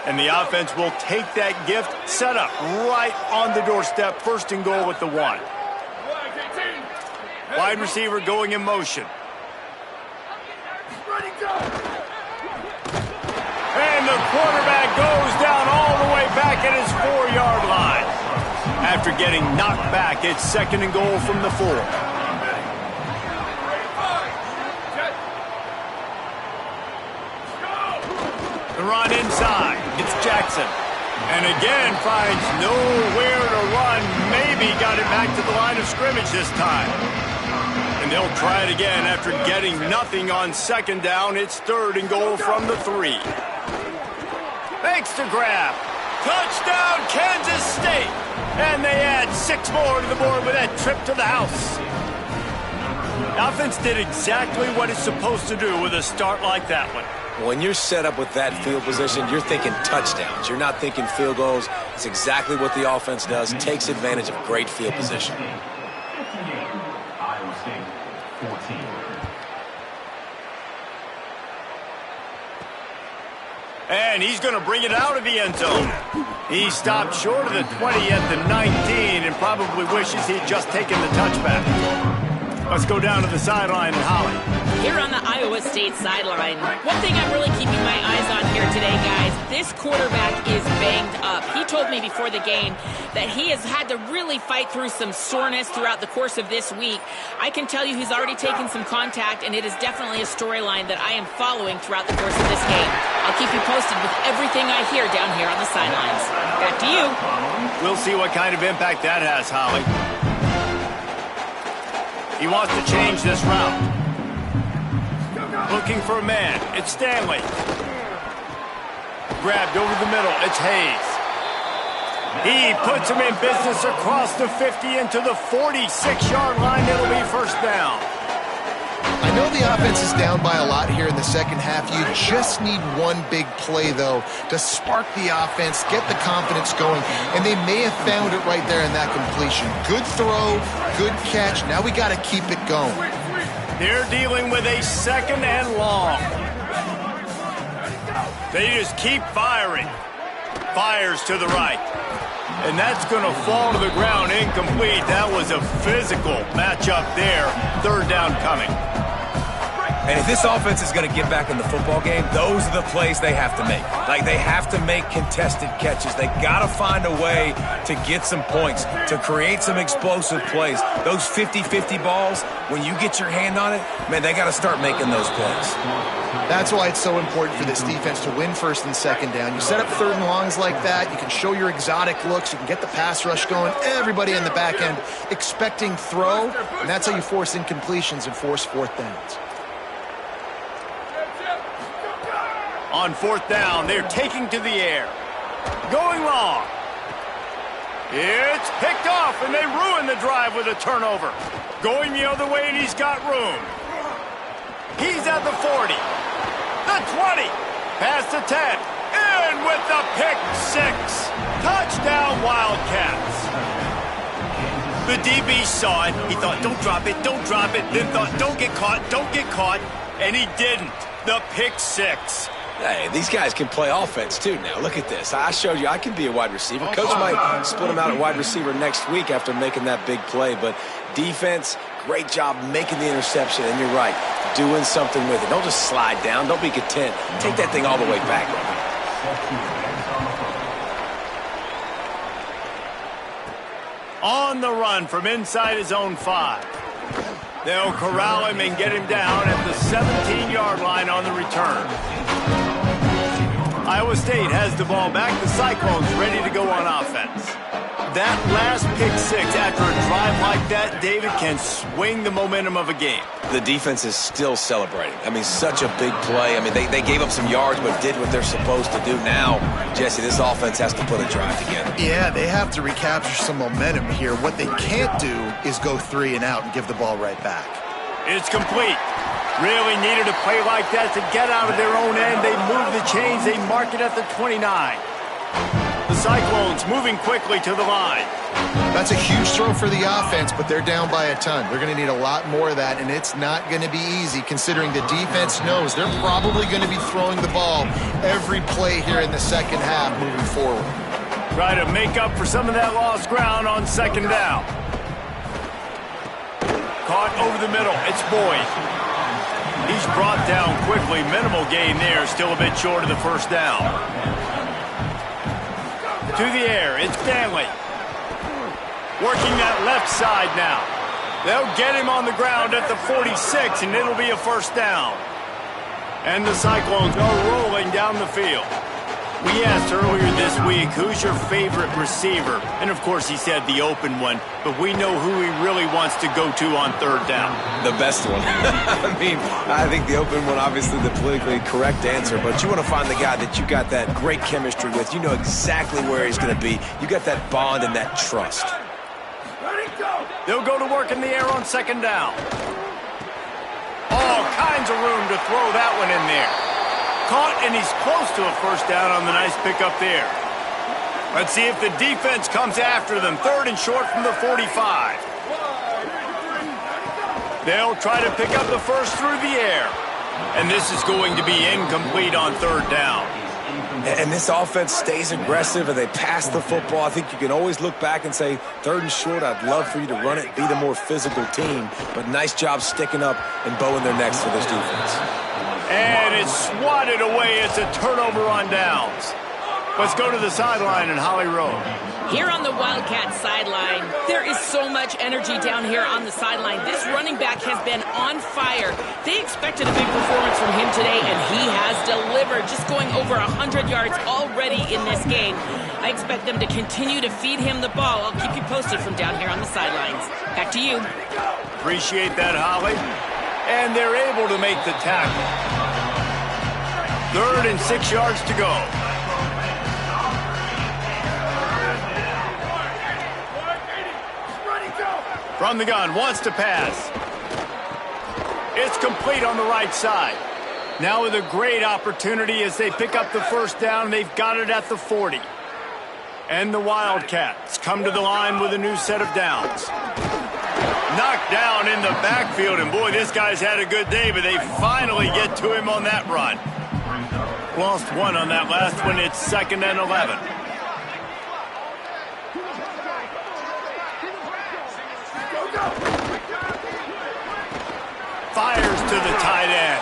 Speaker 1: And the offense will take that gift, set up right on the doorstep, first and goal at the 1. Wide receiver going in motion. And the quarterback goes down all the way back at his 4-yard line. After getting knocked back, it's second and goal from the 4. The run inside. It's Jackson. And again finds nowhere to run. Maybe got it back to the line of scrimmage this time. And they'll try it again after getting nothing on second down. It's third and goal from the 3. Makes the grab. Touchdown, Kansas State. And they add 6 more to the board with that trip to the house. The offense did exactly what it's supposed to do with a start like that one.
Speaker 4: When you're set up with that field position, you're thinking touchdowns. You're not thinking field goals. It's exactly what the offense does. Takes advantage of great field position.
Speaker 6: 58, Iowa State, 14.
Speaker 1: And he's going to bring it out of the end zone. He stopped short of the 20 at the 19 and probably wishes he'd just taken the touchback. Let's go down to the sideline and Holly.
Speaker 2: Here on the Iowa State sideline, one thing I'm really keeping my eyes on here today, guys, this quarterback is banged up. He told me before the game that he has had to really fight through some soreness throughout the course of this week. I can tell you he's already taken some contact, and it is definitely a storyline that I am following throughout the course of this game. I'll keep you posted with everything I hear down here on the sidelines. Back to you.
Speaker 1: We'll see what kind of impact that has, Holly. He wants to change this route. Looking for a man. It's Stanley. Grabbed over the middle. It's Hayes. He puts him in business across the 50 into the 46-yard line. It'll be first down.
Speaker 3: I know the offense is down by a lot here in the second half. You just need one big play, though, to spark the offense, get the confidence going, and they may have found it right there in that completion. Good throw, good catch. Now we got to keep it going.
Speaker 1: They're dealing with a second and long. They just keep firing. Fires to the right. And that's going to fall to the ground incomplete. That was a physical matchup there. Third down coming.
Speaker 4: And if this offense is going to get back in the football game, those are the plays they have to make. Like, they have to make contested catches. They got to find a way to get some points, to create some explosive plays. Those 50-50 balls, when you get your hand on it, man, they got to start making those plays.
Speaker 3: That's why it's so important for this defense to win first and second down. You set up third and longs like that, you can show your exotic looks, you can get the pass rush going, everybody in the back end expecting throw, and that's how you force incompletions and force fourth downs.
Speaker 1: On fourth down, they're taking to the air. Going long. It's picked off, and they ruin the drive with a turnover. Going the other way, and he's got room. He's at the 40. The 20. Past the 10. In with the pick six. Touchdown, Wildcats. The DB saw it. He thought, don't drop it, don't drop it. Then thought, don't get caught. And he didn't. The pick six.
Speaker 4: Hey, these guys can play offense, too, now. Look at this. I showed you I can be a wide receiver. Coach might split him out at wide receiver next week after making that big play. But defense, great job making the interception. And you're right, doing something with it. Don't just slide down. Don't be content. Take that thing all the way back.
Speaker 1: On the run from inside his own 5. They'll corral him and get him down at the 17-yard line on the return. Iowa State has the ball back. The Cyclones ready to go on offense. That last pick six after a drive like that, David, can swing the momentum of a game.
Speaker 4: The defense is still celebrating. I mean, such a big play. I mean, they gave up some yards but did what they're supposed to do. Now, Jesse, this offense has to put a drive together.
Speaker 3: Yeah, they have to recapture some momentum here. What they can't do is go 3 and out and give the ball right back.
Speaker 1: It's complete. Really needed a play like that to get out of their own end. They move the chains. They mark it at the 29. The Cyclones moving quickly to the line.
Speaker 3: That's a huge throw for the offense, but they're down by a ton. They're going to need a lot more of that, and it's not going to be easy considering the defense knows they're probably going to be throwing the ball every play here in the second half moving forward.
Speaker 1: Try to make up for some of that lost ground on second down. Caught over the middle. It's Boyd. He's brought down quickly. Minimal gain there. Still a bit short of the first down. To the air. It's Stanley. Working that left side now. They'll get him on the ground at the 46, and it'll be a first down. And the Cyclones are rolling down the field. We asked earlier this week, who's your favorite receiver? And, of course, he said the open one. But we know who he really wants to go to on third down.
Speaker 4: The best one. I mean, I think the open one, obviously the politically correct answer. But you want to find the guy that you got that great chemistry with. You know exactly where he's going to be. You got that bond and that trust.
Speaker 1: They'll go to work in the air on second down. All kinds of room to throw that one in there. Caught, and he's close to a first down on the nice pickup there. Let's see if the defense comes after them. Third and short from the 45. They'll try to pick up the first through the air. And this is going to be incomplete on third down.
Speaker 4: And this offense stays aggressive and they pass the football. I think you can always look back and say, third and short, I'd love for you to run it, be the more physical team. But nice job sticking up and bowing their necks for this defense.
Speaker 1: And it's swatted away. It's a turnover on downs. Let's go to the sideline in Holly Rowe.
Speaker 2: Here on the Wildcat sideline, there is so much energy down here on the sideline. This running back has been on fire. They expected a big performance from him today, and he has delivered, just going over 100 yards already in this game. I expect them to continue to feed him the ball. I'll keep you posted from down here on the sidelines. Back to you.
Speaker 1: Appreciate that, Holly. And they're able to make the tackle. 3rd and 6 yards to go. From the gun, wants to pass. It's complete on the right side. Now with a great opportunity as they pick up the first down. They've got it at the 40. And the Wildcats come to the line with a new set of downs. Knocked down in the backfield, and boy, this guy's had a good day, but they finally get to him on that run. Lost one on that last one. It's 2nd and 11. fires to the tight end.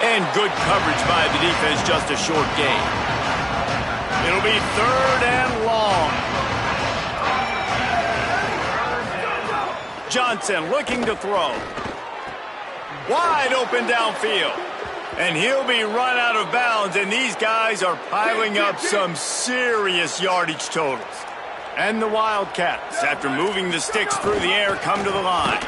Speaker 1: And good coverage by the defense, just a short gain. It'll be 3rd and long. Johnson looking to throw. Wide open downfield. And he'll be run out of bounds, and these guys are piling up some serious yardage totals. And the Wildcats, after moving the sticks through the air, come to the line.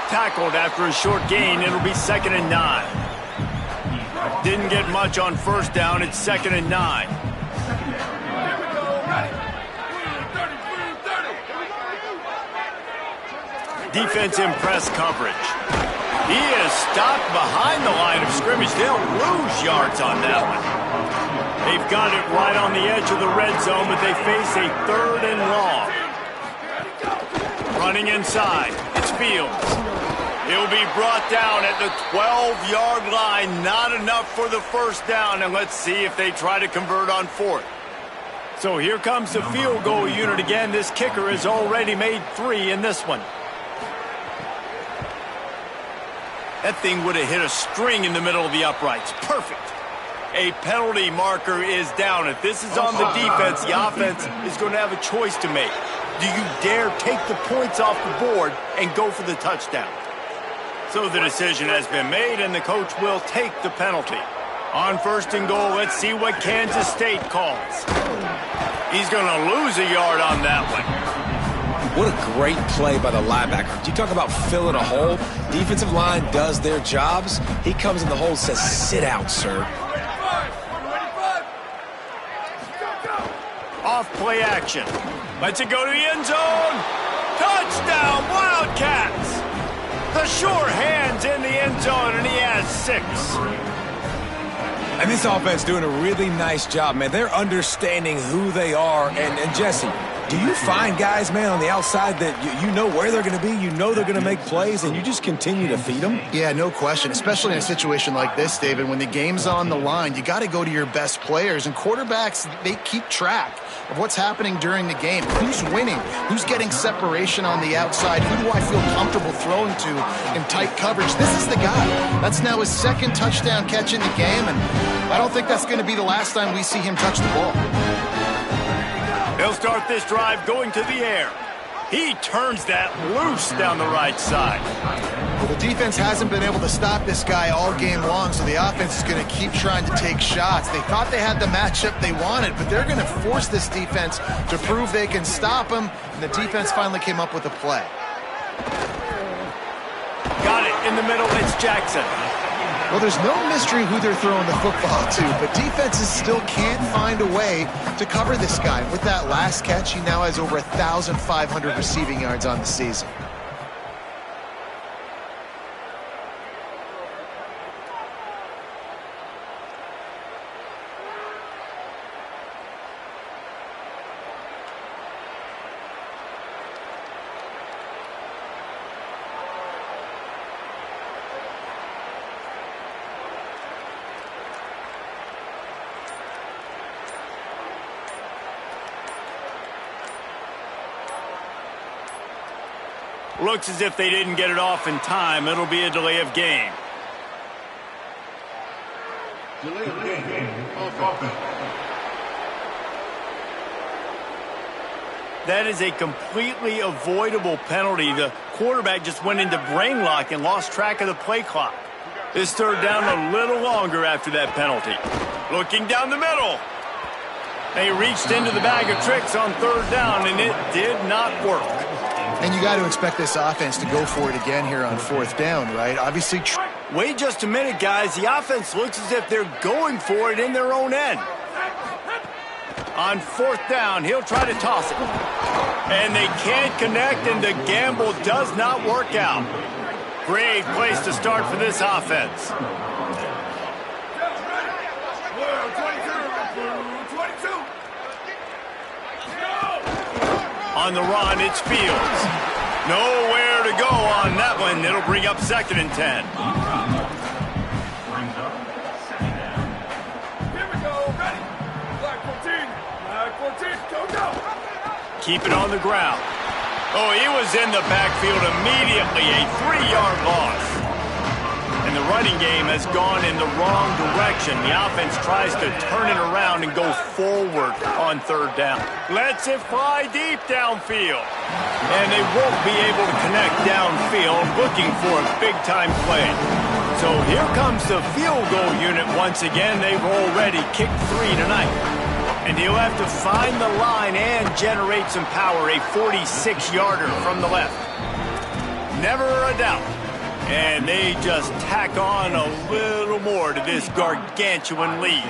Speaker 1: Tackled after a short gain, it'll be 2nd and 9. Didn't get much on 1st down, it's 2nd and 9. Defense in press coverage. He is stopped behind the line of scrimmage. They'll lose yards on that one. They've got it right on the edge of the red zone, but they face a 3rd and long. Running inside, it's Fields. He'll be brought down at the 12-yard line. Not enough for the 1st down, and let's see if they try to convert on 4th. So here comes the field goal unit again. This kicker has already made 3 in this one. That thing would have hit a string in the middle of the uprights. Perfect. A penalty marker is down. If this is on the defense, the offense is going to have a choice to make. Do you dare take the points off the board and go for the touchdown? So the decision has been made, and the coach will take the penalty. On 1st and goal, let's see what Kansas State calls. He's going to lose a yard on that one.
Speaker 4: What a great play by the linebacker. You talk about filling a hole. Defensive line does their jobs. He comes in the hole and says, sit out, sir.
Speaker 1: Off play action. Lets it go to the end zone. Touchdown, Wildcats. The sure hand's in the end zone, and he has 6.
Speaker 4: And this offense doing a really nice job, man. They're understanding who they are. And Jesse, do you find guys, man, on the outside that you know where they're going to be, you know they're going to make plays, and you just continue to feed them?
Speaker 3: Yeah, no question, especially in a situation like this, David. When the game's on the line, you got to go to your best players, and quarterbacks, they keep track of what's happening during the game. Who's winning? Who's getting separation on the outside? Who do I feel comfortable throwing to in tight coverage? This is the guy. That's now his 2nd touchdown catch in the game, and I don't think that's going to be the last time we see him touch the ball.
Speaker 1: They'll start this drive going to the air. He turns that loose down the right side.
Speaker 3: Well, the defense hasn't been able to stop this guy all game long, so the offense is going to keep trying to take shots. They thought they had the matchup they wanted, but they're going to force this defense to prove they can stop him, and the defense finally came up with a play.
Speaker 1: Got it in the middle. It's Jackson.
Speaker 3: Well, there's no mystery who they're throwing the football to, but defenses still can't find a way to cover this guy. With that last catch, he now has over 1,500 receiving yards on the season.
Speaker 1: Looks as if they didn't get it off in time. It'll be a delay of game.
Speaker 5: Delay of game. Offense.
Speaker 1: That is a completely avoidable penalty. The quarterback just went into brain lock and lost track of the play clock. This 3rd down a little longer after that penalty. Looking down the middle. They reached into the bag of tricks on 3rd down, and it did not work.
Speaker 3: And you got to expect this offense to go for it again here on 4th down, right? Obviously.
Speaker 1: Wait just a minute, guys. The offense looks as if they're going for it in their own end. On 4th down, he'll try to toss it. And they can't connect, and the gamble does not work out. Great place to start for this offense. On the run, it's Fields. Nowhere to go on that one. It'll bring up 2nd and 10.
Speaker 5: Here we go. Ready. Flag 14. Flag 14. Go, go.
Speaker 1: Keep it on the ground. Oh, he was in the backfield immediately, a 3-yard loss. And the running game has gone in the wrong direction. The offense tries to turn it around and go forward on 3rd down. Lets it fly deep downfield. And they won't be able to connect downfield, looking for a big-time play. So here comes the field goal unit once again. They've already kicked 3 tonight. And he'll have to find the line and generate some power, a 46-yarder from the left. Never a doubt. And they just tack on a little more to this gargantuan lead.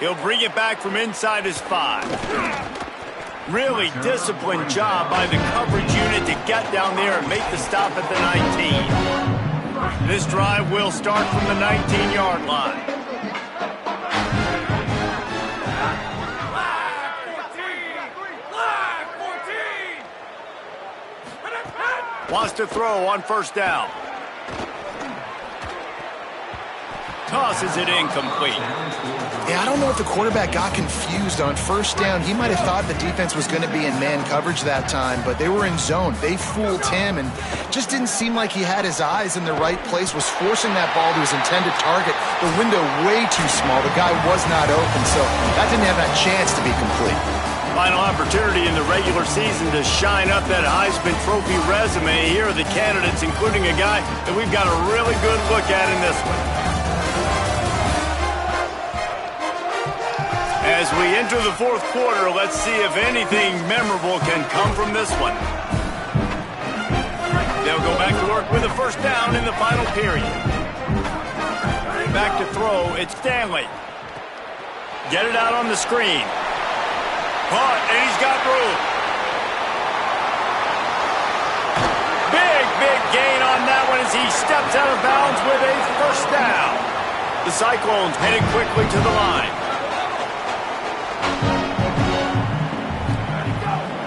Speaker 1: He'll bring it back from inside his 5. Really disciplined job by the coverage unit to get down there and make the stop at the 19. This drive will start from the 19-yard line. Wants to throw on 1st down. Tosses it incomplete.
Speaker 3: Yeah, I don't know if the quarterback got confused on 1st down. He might have thought the defense was going to be in man coverage that time, but they were in zone. They fooled him and just didn't seem like he had his eyes in the right place, was forcing that ball to his intended target. The window way too small. The guy was not open, so that didn't have that chance to be complete.
Speaker 1: Final opportunity in the regular season to shine up that Heisman Trophy resume. Here are the candidates, including a guy that we've got a really good look at in this one. As we enter the 4th quarter, let's see if anything memorable can come from this one. They'll go back to work with a 1st down in the final period. Back to throw, it's Stanley. Get it out on the screen. Caught, and he's got room. Big gain on that one as he steps out of bounds with a 1st down. The Cyclones heading quickly to the line.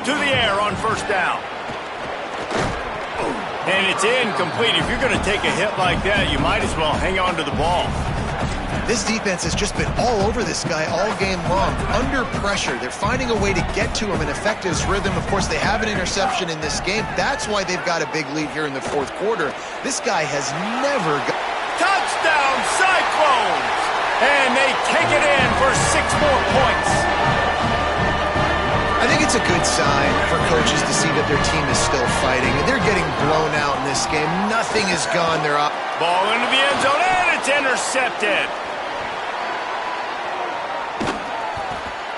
Speaker 1: To the air on 1st down. And it's incomplete. If you're going to take a hit like that, you might as well hang on to the ball.
Speaker 3: This defense has just been all over this guy all game long. Under pressure. They're finding a way to get to him and affect his rhythm. Of course, they have an interception in this game. That's why they've got a big lead here in the 4th quarter. This guy has never got...
Speaker 1: Touchdown, Cyclones! And they take it in for 6 more points.
Speaker 3: I think it's a good sign for coaches to see that their team is still fighting. They're getting blown out in this game. Nothing is gone. They're up.
Speaker 1: Ball into the end zone, and it's intercepted.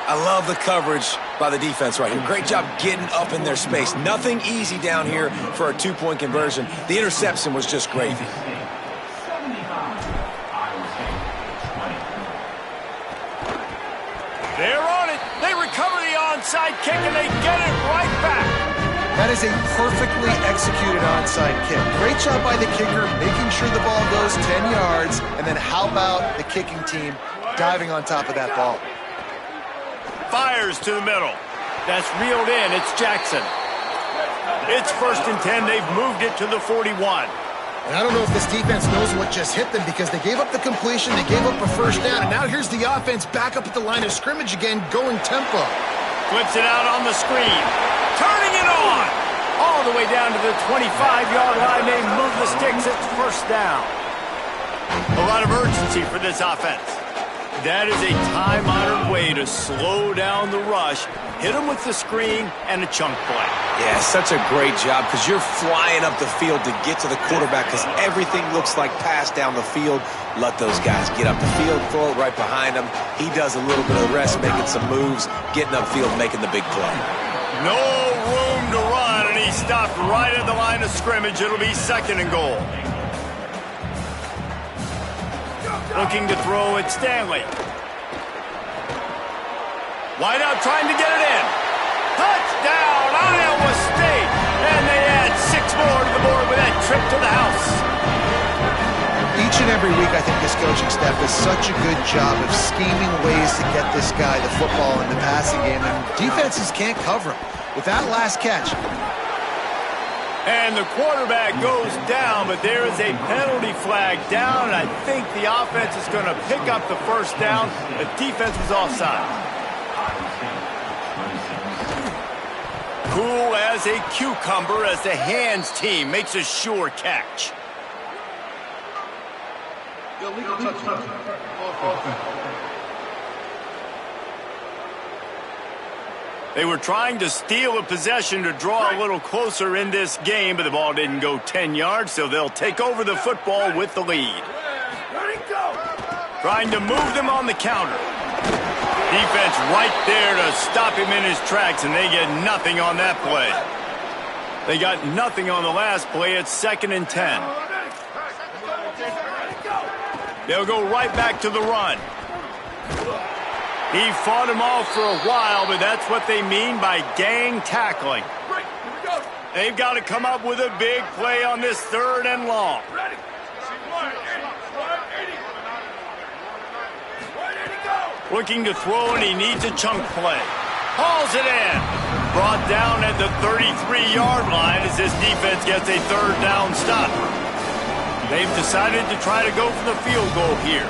Speaker 4: I love the coverage by the defense right here. Great job getting up in their space. Nothing easy down here for a 2-point conversion. The interception was just great.
Speaker 1: They're on it. They recover the onside kick, and they get it right back.
Speaker 3: That is a perfectly executed onside kick. Great job by the kicker, making sure the ball goes 10 yards. And then how about the kicking team diving on top of that ball?
Speaker 1: Fires to the middle. That's reeled in. It's Jackson. It's 1st and 10. They've moved it to the 41.
Speaker 3: And I don't know if this defense knows what just hit them because they gave up the completion, they gave up a 1st down, and now here's the offense back up at the line of scrimmage again, going tempo.
Speaker 1: Flips it out on the screen. Turning it on. All the way down to the 25-yard line. They move the sticks. It's 1st down. A lot of urgency for this offense. That is a time-honored way to slow down the rush, hit them with the screen, and a chunk play.
Speaker 4: Yeah, such a great job because you're flying up the field to get to the quarterback because everything looks like pass down the field. Let those guys get up the field, throw it right behind him. He does a little bit of the rest, making some moves, getting upfield, making the big play.
Speaker 1: No room to run, and he stopped right at the line of scrimmage. It'll be 2nd and goal. Looking to throw at Stanley. Wide out trying to get it in. Touchdown, Iowa State. And they add 6 more to the board with that trip to the house.
Speaker 3: Each and every week, I think this coaching staff does such a good job of scheming ways to get this guy the football in the passing game, and defenses can't cover him. With that last catch.
Speaker 1: And the quarterback goes down, but there is a penalty flag down, and I think the offense is going to pick up the 1st down. The defense was offside. Cool as a cucumber as the hands team makes a sure catch.
Speaker 5: Illegal touchdown. Offense.
Speaker 1: They were trying to steal a possession to draw a little closer in this game, but the ball didn't go 10 yards, so they'll take over the football with the lead. Trying to move them on the counter. Defense right there to stop him in his tracks, and they get nothing on that play. They got nothing on the last play. It's 2nd and 10. They'll go right back to the run. He fought him off for a while, but that's what they mean by gang tackling. They've got to come up with a big play on this 3rd and long. Looking to throw, and he needs a chunk play. Hauls it in. Brought down at the 33-yard line as this defense gets a 3rd down stop. They've decided to try to go for the field goal here.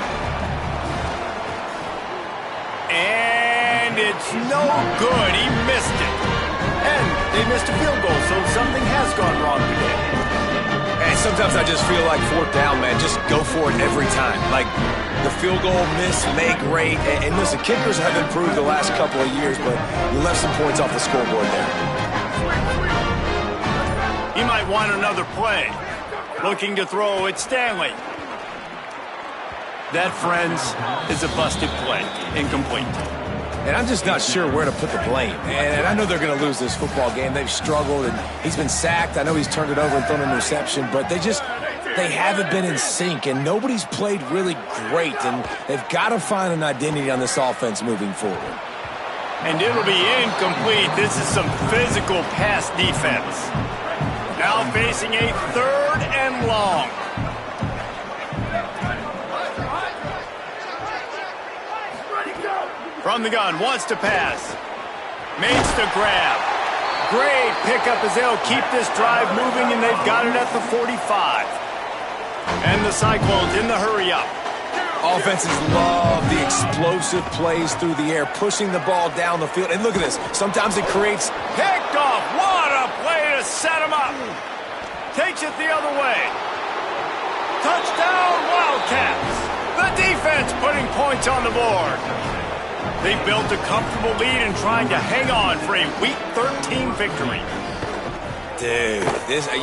Speaker 1: And it's no good. He missed it. And they missed a field goal, so something has gone wrong today.
Speaker 4: And sometimes I just feel like 4th down, man. Just go for it every time. Like, the field goal miss, make rate. And listen, kickers have improved the last couple of years, but you left some points off the scoreboard there.
Speaker 1: He might want another play. Looking to throw, it's Stanley. That, friends, is a busted play. Incomplete.
Speaker 4: And I'm just not sure where to put the blame. And I know they're going to lose this football game. They've struggled, and he's been sacked. I know he's turned it over and thrown an interception, but they haven't been in sync, and nobody's played really great, and they've got to find an identity on this offense moving forward.
Speaker 1: And it'll be incomplete. This is some physical pass defense. Now facing a 3rd and long. From the gun, wants to pass. Makes the grab. Great pickup as they'll keep this drive moving, and they've got it at the 45. And the Cyclones in the hurry-up.
Speaker 4: Offenses love the explosive plays through the air, pushing the ball down the field. And look at this. Sometimes it creates...
Speaker 1: Picked off. What a play to set him up. Takes it the other way. Touchdown, Wildcats. The defense putting points on the board. They built a comfortable lead and trying to hang on for a Week 13 victory.
Speaker 4: Dude,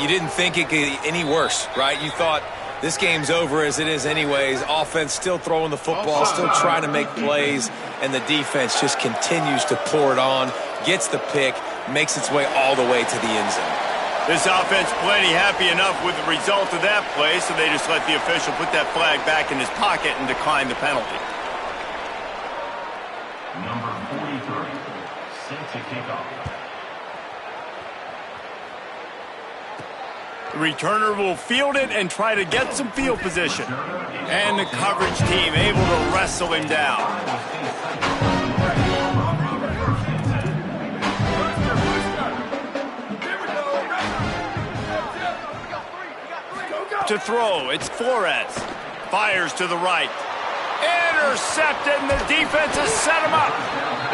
Speaker 4: you didn't think it could get any worse, right? You thought this game's over as it is anyways. Offense still throwing the football, still trying to make plays, and the defense just continues to pour it on, gets the pick, makes its way all the way to the end zone.
Speaker 1: This offense plenty happy enough with the result of that play, so they just let the official put that flag back in his pocket and decline the penalty.
Speaker 6: Number 43, set to kick off.
Speaker 1: The returner will field it and try to get some field position. And the coverage team able to wrestle him down. To throw, it's Flores. Fires to the right. Intercepted, and the defense has set him up.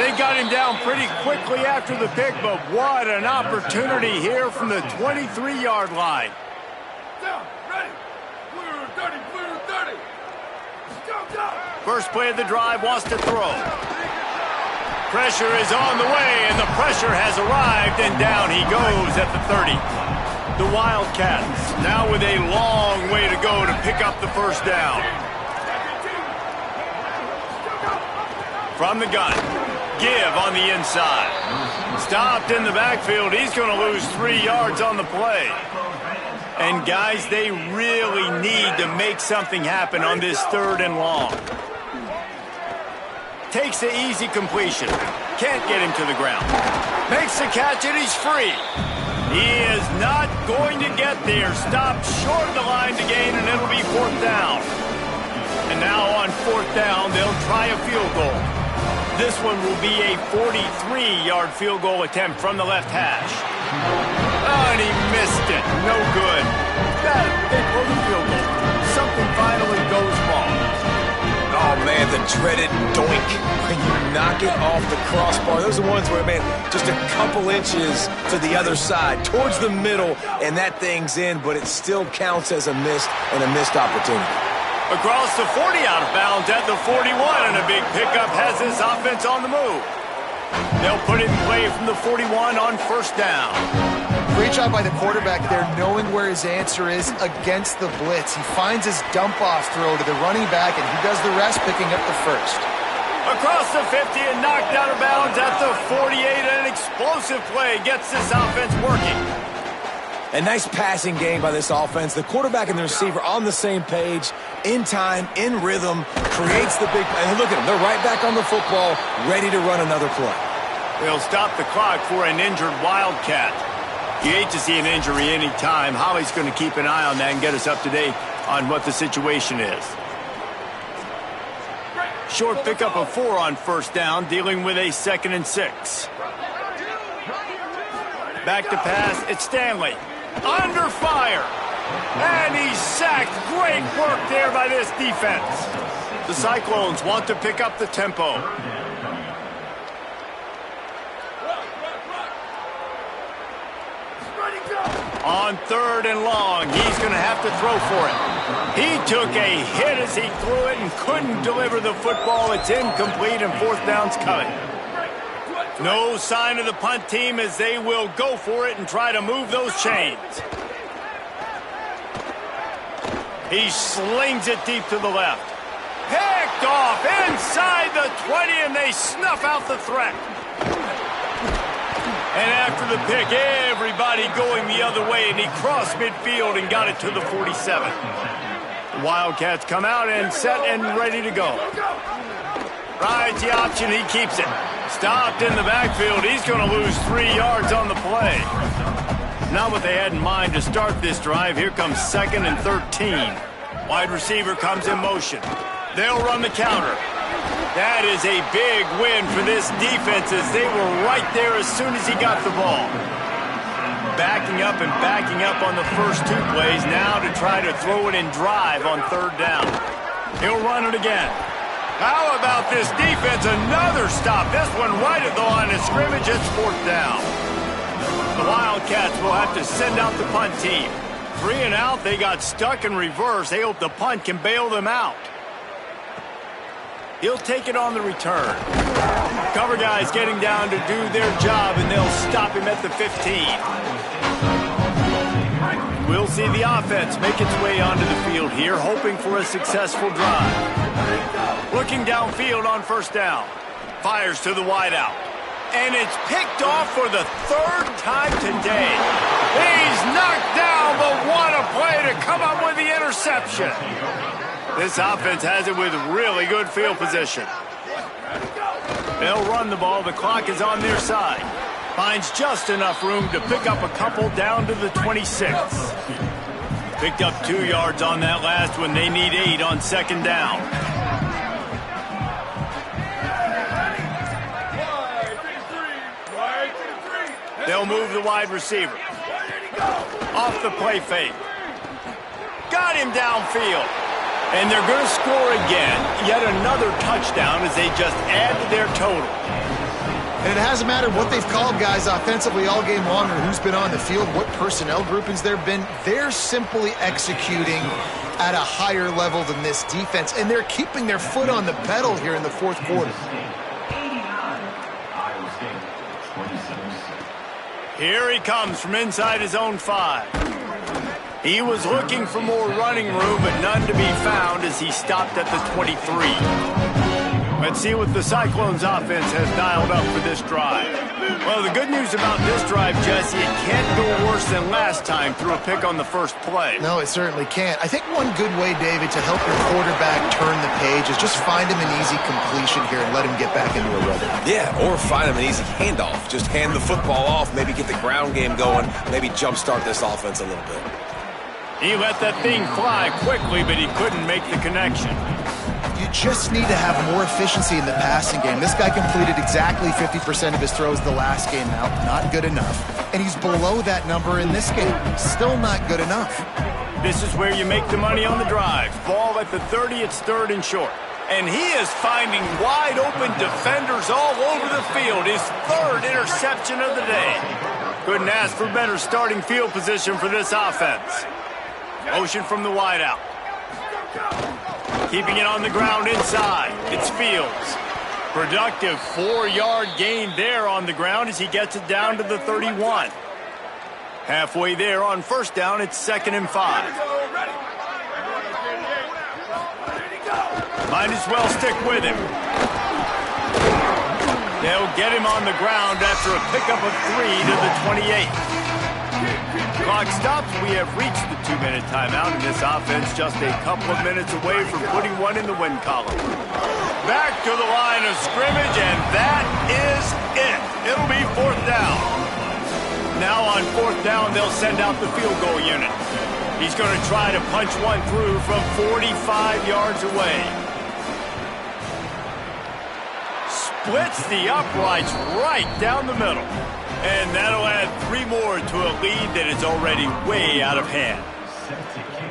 Speaker 1: They got him down pretty quickly after the pick, but what an opportunity here from the 23-yard line. First play of the drive, wants to throw. Pressure is on the way, and the pressure has arrived, and down he goes at the 30. The Wildcats now with a long way to go to pick up the 1st down. From the gun, give on the inside. Stopped in the backfield. He's going to lose 3 yards on the play. And guys, they really need to make something happen on this 3rd and long. Takes the easy completion. Can't get him to the ground. Makes the catch, and he's free. He is not going to get there. Stopped short of the line to gain, and it'll be 4th down. And now on 4th down, they'll try a field goal. This one will be a 43-yard field goal attempt from the left hash. Oh, and he missed it. No good. They blow the field goal. Something finally goes wrong.
Speaker 4: Oh, man, the dreaded doink when you knock it off the crossbar. Those are ones where, man, just a couple inches to the other side, towards the middle, and that thing's in, but it still counts as a missed opportunity.
Speaker 1: Across the 40, out of bounds at the 41, and a big pickup has this offense on the move. They'll put it in play from the 41 on first down.
Speaker 3: Great job by the quarterback there, knowing where his answer is against the blitz. He finds his dump-off throw to the running back, and he does the rest, picking up the first.
Speaker 1: Across the 50 and knocked out of bounds at the 48, and an explosive play gets this offense working.
Speaker 4: A nice passing game by this offense. The quarterback and the receiver on the same page, in time, in rhythm, creates the big play. And look at them. They're right back on the football, ready to run another play.
Speaker 1: They'll stop the clock for an injured Wildcat. You hate to see an injury any time. Holly's going to keep an eye on that and get us up to date on what the situation is. Short pickup of 4 on first down, dealing with a 2nd and 6. Back to pass, it's Stanley. Under fire. And he's sacked. Great work there by this defense. The Cyclones want to pick up the tempo. On 3rd and long, he's going to have to throw for it. He took a hit as he threw it and couldn't deliver the football. It's incomplete, and 4th down's coming. No sign of the punt team as they will go for it and try to move those chains. He slings it deep to the left. Picked off inside the 20, and they snuff out the threat. And after the pick, everybody going the other way, and he crossed midfield and got it to the 47. The Wildcats come out and set and ready to go. Rides the option, he keeps it. Stopped in the backfield. He's going to lose 3 yards on the play. Not what they had in mind to start this drive. Here comes 2nd and 13. Wide receiver comes in motion. They'll run the counter. That is a big win for this defense as they were right there as soon as he got the ball. Backing up on the first 2 plays now to try to throw it and drive on 3rd down. He'll run it again. How about this defense? Another stop. This one right at the line of scrimmage. It's 4th down. The Wildcats will have to send out the punt team. 3 and out. They got stuck in reverse. They hope the punt can bail them out. He'll take it on the return. Cover guys getting down to do their job, and they'll stop him at the 15. We'll see the offense make its way onto the field here, hoping for a successful drive. Looking downfield on 1st down. Fires to the wideout. And it's picked off for the 3rd time today. He's knocked down, but what a play to come up with the interception. This offense has it with really good field position. They'll run the ball. The clock is on their side. Finds just enough room to pick up a couple down to the 26. Picked up 2 yards on that last one. They need 8 on 2nd down. They'll move the wide receiver. Off the play fake. Got him downfield. And they're going to score again. Yet another touchdown as they just add to their total.
Speaker 3: And it hasn't mattered what they've called guys offensively all game long or who's been on the field, what personnel groupings there have been. They're simply executing at a higher level than this defense. And they're keeping their foot on the pedal here in the 4th quarter.
Speaker 1: Here he comes from inside his own 5. He was looking for more running room, but none to be found as he stopped at the 23. Let's see what the Cyclones offense has dialed up for this drive. Well, the good news about this drive, Jesse, it can't go worse than last time through a pick on the first play.
Speaker 3: No, it certainly can't. I think one good way, David, to help your quarterback turn the page is just find him an easy completion here and let him get back into a rhythm.
Speaker 4: Yeah, or find him an easy handoff. Just hand the football off, maybe get the ground game going, maybe jumpstart this offense a little bit.
Speaker 1: He let that thing fly quickly, but he couldn't make the connection.
Speaker 3: You just need to have more efficiency in the passing game. This guy completed exactly 50% of his throws the last game out. Not good enough. And he's below that number in this game. Still not good enough.
Speaker 1: This is where you make the money on the drive. Ball at the 30, it's 3rd and short. And he is finding wide-open defenders all over the field. His third interception of the day. Couldn't ask for better starting field position for this offense. Motion from the wideout. Keeping it on the ground inside. It's Fields. Productive 4-yard gain there on the ground as he gets it down to the 31. Halfway there on first down, it's 2nd and 5. Might as well stick with him. They'll get him on the ground after a pickup of 3 to the 28. Clock stops. We have reached the 2-minute timeout, and this offense just a couple of minutes away from putting one in the win column. Back to the line of scrimmage, and that is it. It'll be 4th down. Now on 4th down, they'll send out the field goal unit. He's going to try to punch one through from 45 yards away. Splits the uprights right down the middle. And that'll add 3 more to a lead that is already way out of hand.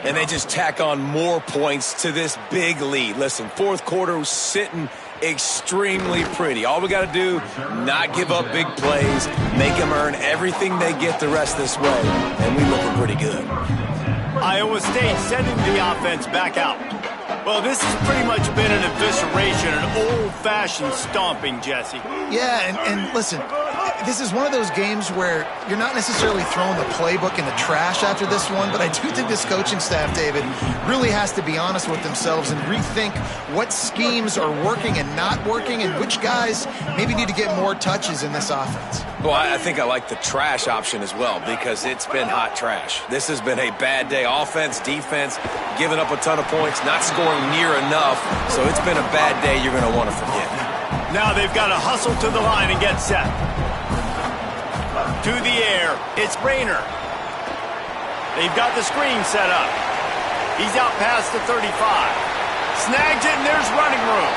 Speaker 4: And they just tack on more points to this big lead. Listen, 4th quarter was sitting extremely pretty. All we got to do, not give up big plays, make them earn everything they get the rest of this way, and we looking pretty good.
Speaker 1: Iowa State sending the offense back out. Well, this has pretty much been an evisceration, an old-fashioned stomping, Jesse.
Speaker 3: Yeah, and listen, this is one of those games where you're not necessarily throwing the playbook in the trash after this one, but I do think this coaching staff, David, really has to be honest with themselves and rethink what schemes are working and not working and which guys maybe need to get more touches in this offense.
Speaker 4: Well, I think I like the trash option as well because it's been hot trash. This has been a bad day. Offense, defense, giving up a ton of points, not scoring near enough. So it's been a bad day you're going to want to forget.
Speaker 1: Now they've got to hustle to the line and get set. To the air, it's Rayner. They've got the screen set up. He's out past the 35. Snags it, and there's running room.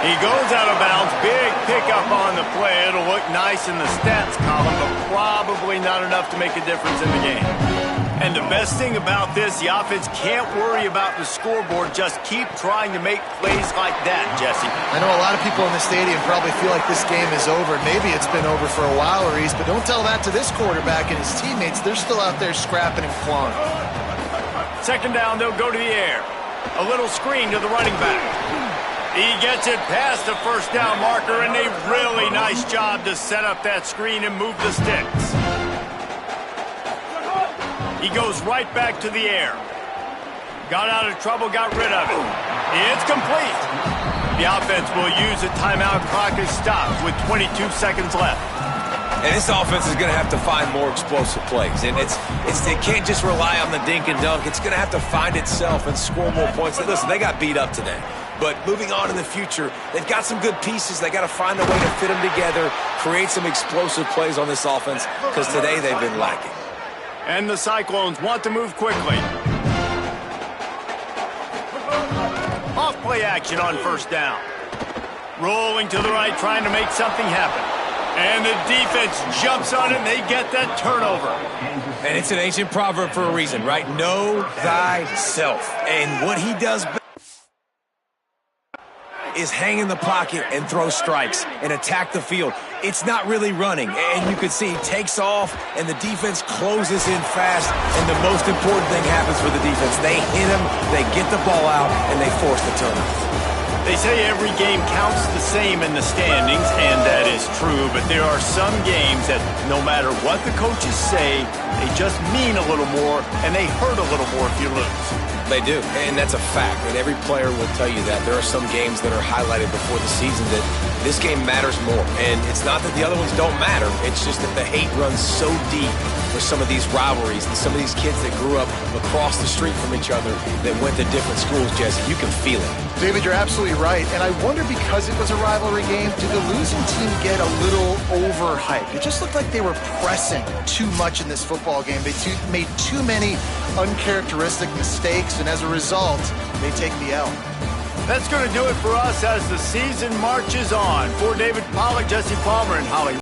Speaker 1: He goes out of bounds. Big pickup on the play. It'll look nice in the stats column, but probably not enough to make a difference in the game. And the best thing about this, the offense can't worry about the scoreboard. Just keep trying to make plays like that, Jesse.
Speaker 3: I know a lot of people in the stadium probably feel like this game is over. Maybe it's been over for a while, Reese, but don't tell that to this quarterback and his teammates. They're still out there scrapping and clawing.
Speaker 1: 2nd down, they'll go to the air. A little screen to the running back. He gets it past the 1st down marker, and a really nice job to set up that screen and move the sticks. He goes right back to the air. Got out of trouble, got rid of it. It's complete. The offense will use a timeout. Clock is stopped with 22 seconds left.
Speaker 4: And this offense is going to have to find more explosive plays. And it can't just rely on the dink and dunk. It's going to have to find itself and score more points. Listen, they got beat up today. But moving on in the future, they've got some good pieces. They got to find a way to fit them together, create some explosive plays on this offense, because today they've been lacking.
Speaker 1: And the Cyclones want to move quickly. Off play action on 1st down. Rolling to the right, trying to make something happen. And the defense jumps on it, and they get that turnover.
Speaker 4: And it's an ancient proverb for a reason, right? Know thyself. And what he does best is hang in the pocket and throw strikes and attack the field. It's not really running. And you can see he takes off, and the defense closes in fast. And the most important thing happens for the defense. They hit him, they get the ball out, and they force the turnover.
Speaker 1: They say every game counts the same in the standings, and that is true, but there are some games that no matter what the coaches say, they just mean a little more, and they hurt a little more if you lose.
Speaker 4: They do, and that's a fact, and every player will tell you that. There are some games that are highlighted before the season that this game matters more, and it's not that the other ones don't matter, it's just that the hate runs so deep for some of these rivalries and some of these kids that grew up across the street from each other that went to different schools, Jesse. You can feel it.
Speaker 3: David, you're absolutely right, and I wonder, because it was a rivalry game, did the losing team get a little overhyped? It just looked like they were pressing too much in this football game. They made too many uncharacteristic mistakes, and as a result, they take the L.
Speaker 1: That's going to do it for us as the season marches on. For David Pollack, Jesse Palmer, and Holly